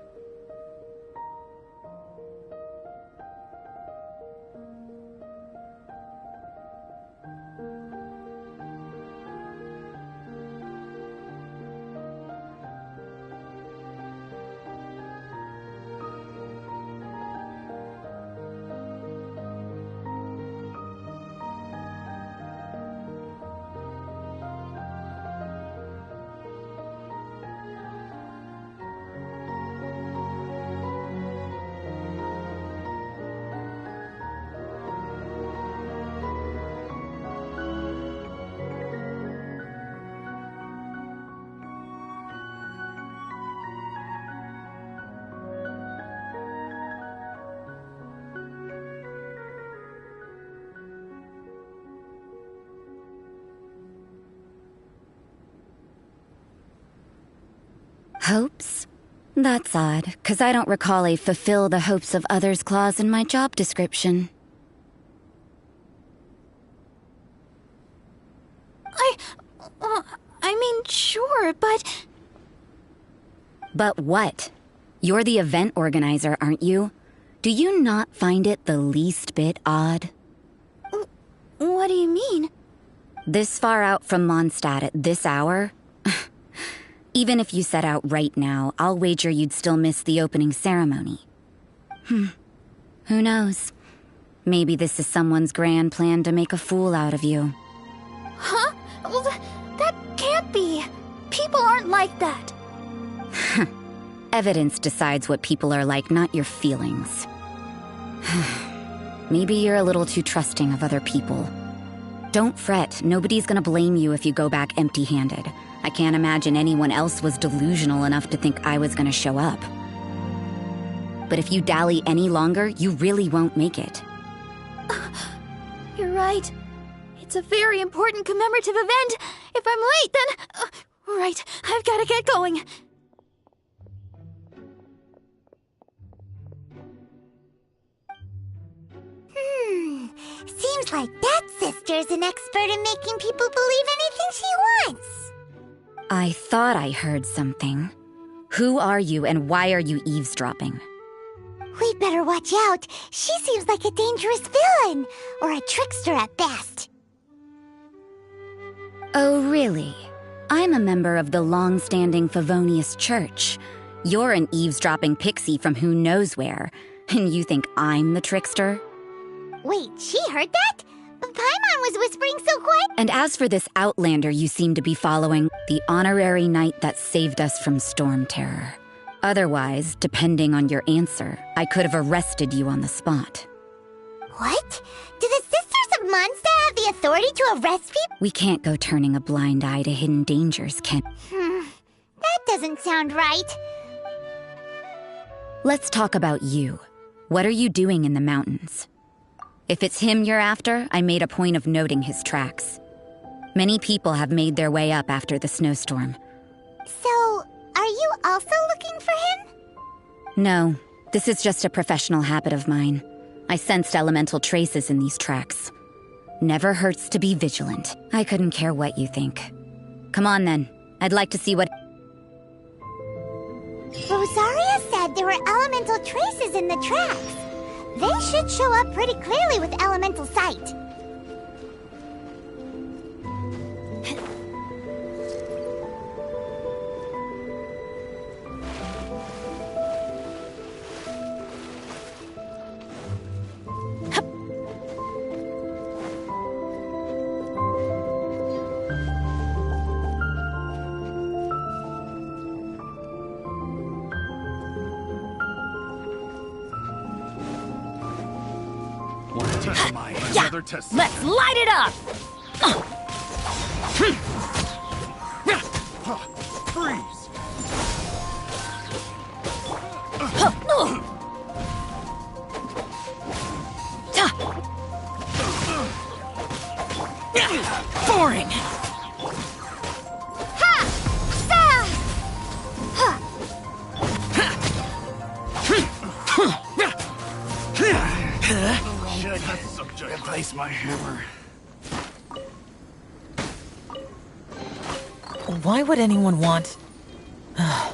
Hopes? That's odd, 'cause I don't recall a fulfill the hopes of others clause in my job description. I mean, sure, but... But what? You're the event organizer, aren't you? Do you not find it the least bit odd? What do you mean? This far out from Mondstadt at this hour? Even if you set out right now, I'll wager you'd still miss the opening ceremony. Who knows? Maybe this is someone's grand plan to make a fool out of you. Huh? Well, that can't be. People aren't like that. Evidence decides what people are like, not your feelings. Maybe you're a little too trusting of other people. Don't fret, nobody's gonna blame you if you go back empty-handed. I can't imagine anyone else was delusional enough to think I was gonna show up. But if you dally any longer, you really won't make it. You're right. It's a very important commemorative event. If I'm late, then... right, I've gotta get going. Seems like that sister's an expert in making people believe anything she wants. I thought I heard something. Who are you and why are you eavesdropping? We'd better watch out. She seems like a dangerous villain, or a trickster at best. Oh, really? I'm a member of the long-standing Favonius Church. You're an eavesdropping pixie from who knows where, and you think I'm the trickster? Wait, she heard that? Paimon was whispering so quiet. And as for this outlander you seem to be following, the honorary knight that saved us from storm terror. Otherwise, depending on your answer, I could have arrested you on the spot. What? Do the Sisters of Mondstadt have the authority to arrest people? We can't go turning a blind eye to hidden dangers, can... That doesn't sound right. Let's talk about you. What are you doing in the mountains? If it's him you're after, I made a point of noting his tracks. Many people have made their way up after the snowstorm. So, are you also looking for him? No, this is just a professional habit of mine. I sensed elemental traces in these tracks. Never hurts to be vigilant. I couldn't care what you think. Come on then, I'd like to see what... Rosaria said there were elemental traces in the tracks. They should show up pretty clearly with elemental sight. Another test. Let's light it up! Freeze! Boring! Should replace my hammer. Why would anyone want...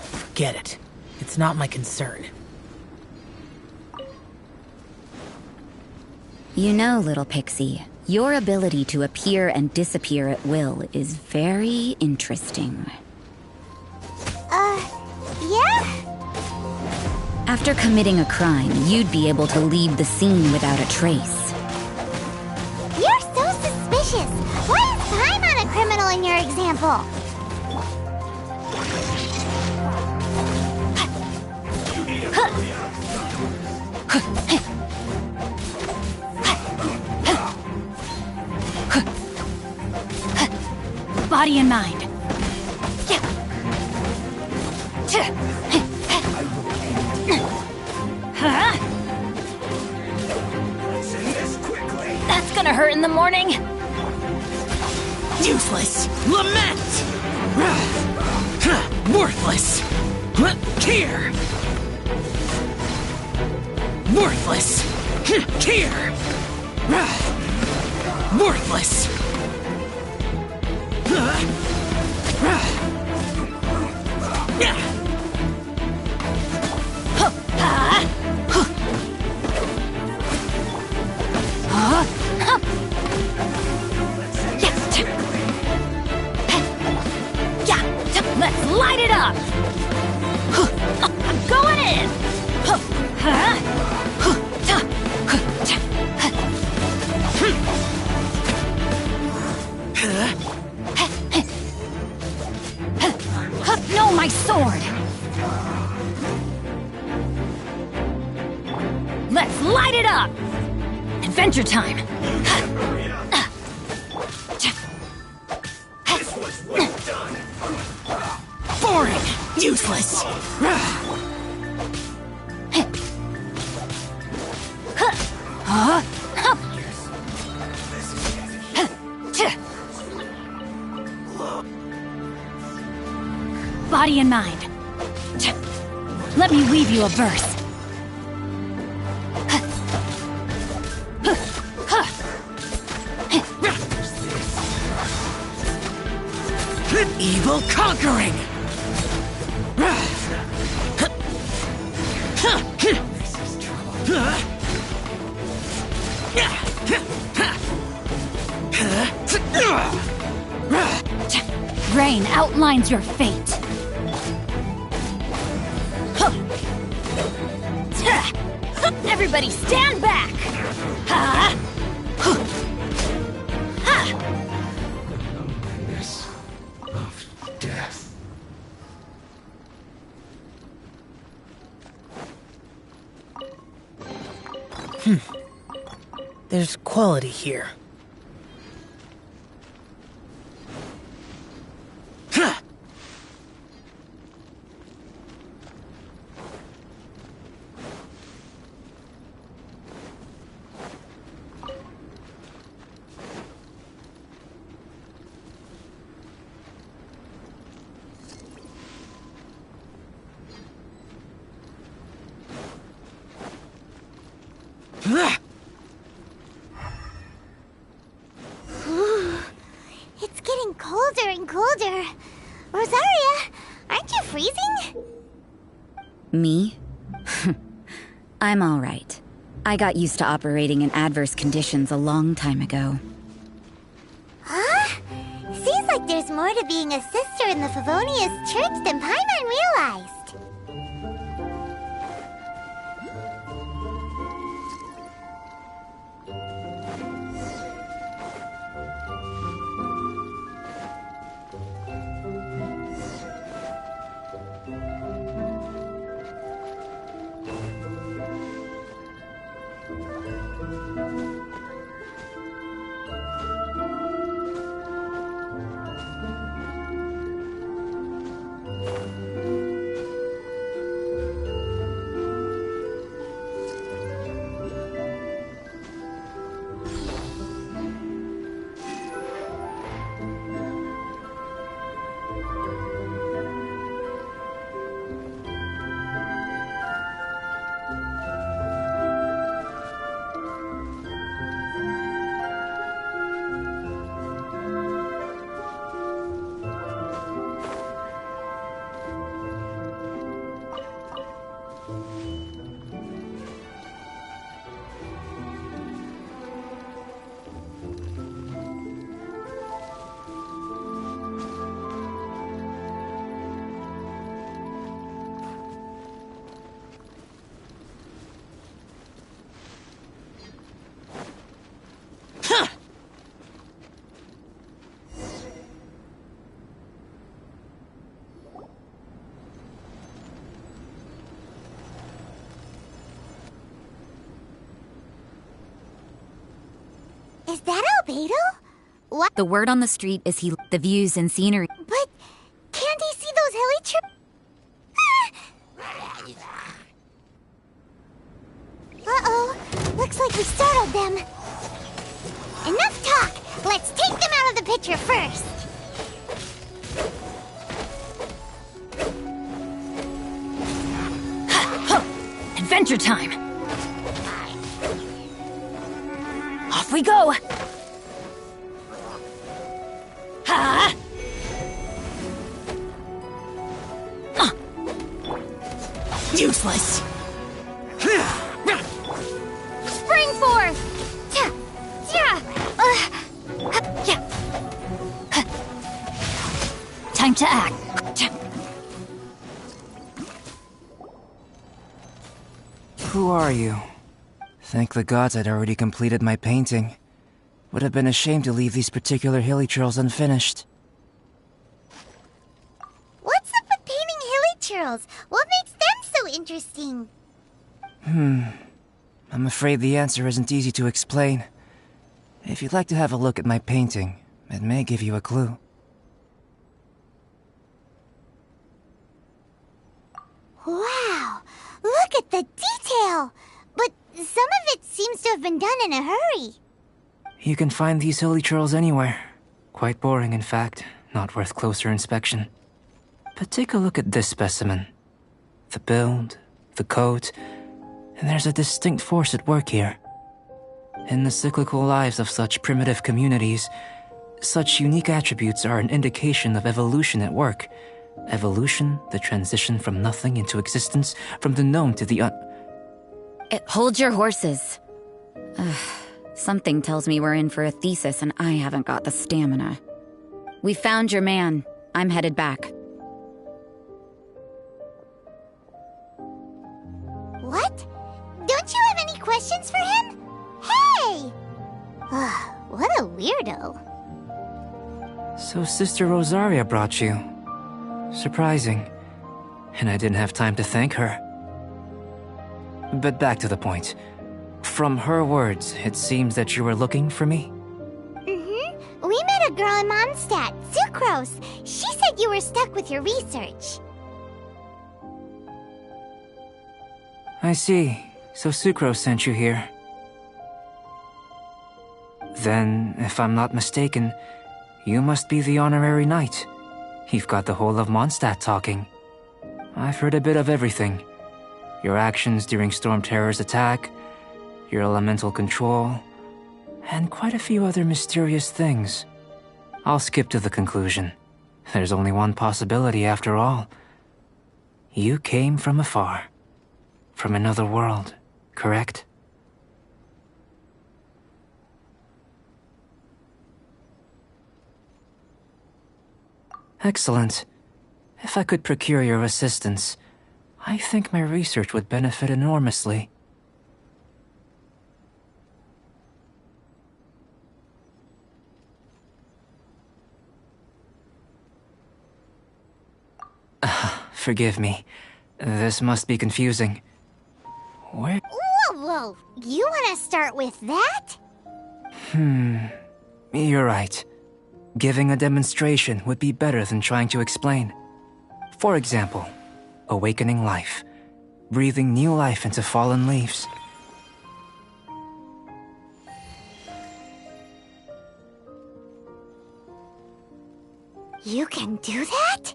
Forget it. It's not my concern. You know, little pixie, your ability to appear and disappear at will is very interesting. Yeah? After committing a crime, you'd be able to leave the scene without a trace. You're so suspicious. Why is Paimon a criminal in your example? Body and mind. That's gonna hurt in the morning. Useless! Lament! Worthless! Here! Worthless! Here! Worthless! Let's light it up! I'm going in! No, my sword! Let's light it up! Adventure time! This was well done. Boring! Useless! Body and mind. Let me weave you a verse. Evil conquering! Rain outlines your fate. Everybody stand back! Of death. There's quality here. It's getting colder and colder. Rosaria, aren't you freezing? Me? I'm all right. I got used to operating in adverse conditions a long time ago. Huh? Seems like there's more to being a sister in the Favonius Church than Paimon realized. Is that Albedo? What? The word on the street is the views and scenery. But can't he see those hilly Uh-oh. Looks like we startled them. Enough talk! Let's take them out of the picture first! Adventure time! Off we go! Ha! Useless! Spring forth! Time to act. Who are you? Thank the gods I'd already completed my painting. Would have been a shame to leave these particular hilly trails unfinished. What's up with painting hilly churls? What makes them so interesting? I'm afraid the answer isn't easy to explain. If you'd like to have a look at my painting, it may give you a clue. Wow! Look at the detail! But some of it seems to have been done in a hurry. You can find these hilly trails anywhere. Quite boring, in fact. Not worth closer inspection. But take a look at this specimen. The build, the coat, and there's a distinct force at work here. In the cyclical lives of such primitive communities, such unique attributes are an indication of evolution at work. Evolution, the transition from nothing into existence, from the known to the Hold your horses. Something tells me we're in for a thesis and I haven't got the stamina. We found your man. I'm headed back. What? Don't you have any questions for him? Hey! What a weirdo. So Sister Rosaria brought you. Surprising. And I didn't have time to thank her. But back to the point. From her words, it seems that you were looking for me? Mm-hmm. We met a girl in Mondstadt, Sucrose. She said you were stuck with your research. I see. So Sucrose sent you here. Then, if I'm not mistaken, you must be the honorary knight. You've got the whole of Mondstadt talking. I've heard a bit of everything. Your actions during Storm Terror's attack, your elemental control, and quite a few other mysterious things. I'll skip to the conclusion. There's only one possibility after all. You came from afar. From another world, correct? Excellent. If I could procure your assistance, I think my research would benefit enormously. Forgive me. This must be confusing. Where? Whoa! You want to start with that? You're right. Giving a demonstration would be better than trying to explain. For example, awakening life. Breathing new life into fallen leaves. You can do that?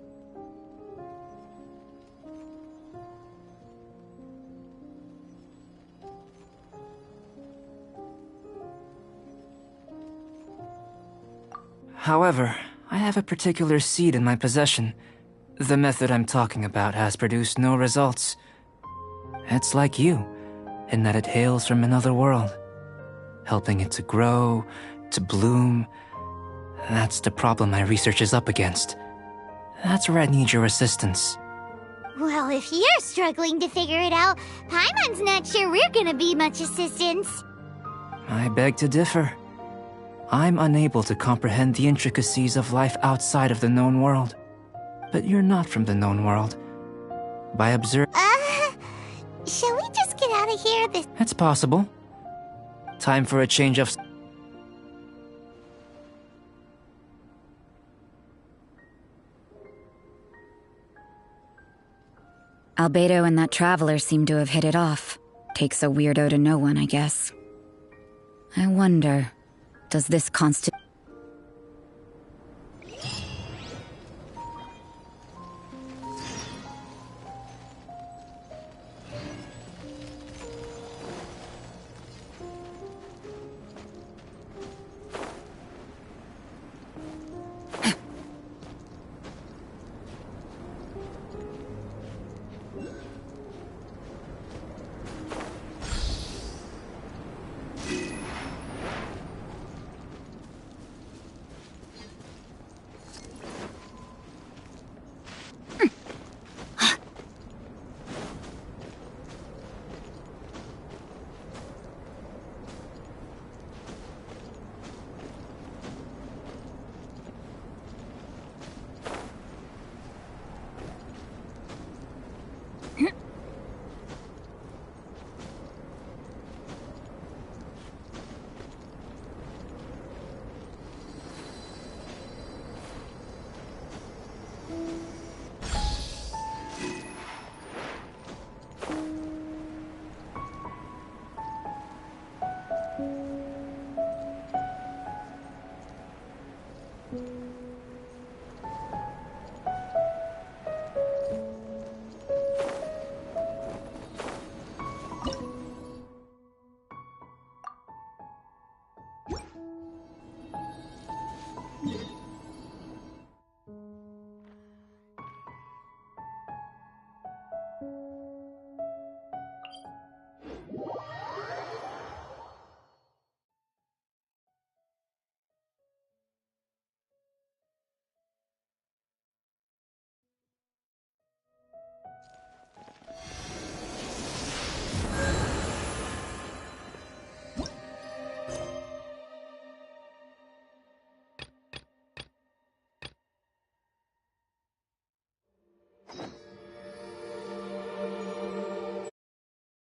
However, I have a particular seed in my possession. The method I'm talking about has produced no results. It's like you, in that it hails from another world. Helping it to grow, to bloom. That's the problem my research is up against. That's where I need your assistance. Well, if you're struggling to figure it out, Paimon's not sure we're gonna be much assistance. I beg to differ. I'm unable to comprehend the intricacies of life outside of the known world. But you're not from the known world. By observing... Shall we just get out of here? It's possible. Time for a change of... Albedo and that traveler seem to have hit it off. Takes a weirdo to know one, I guess. I wonder, does this constitute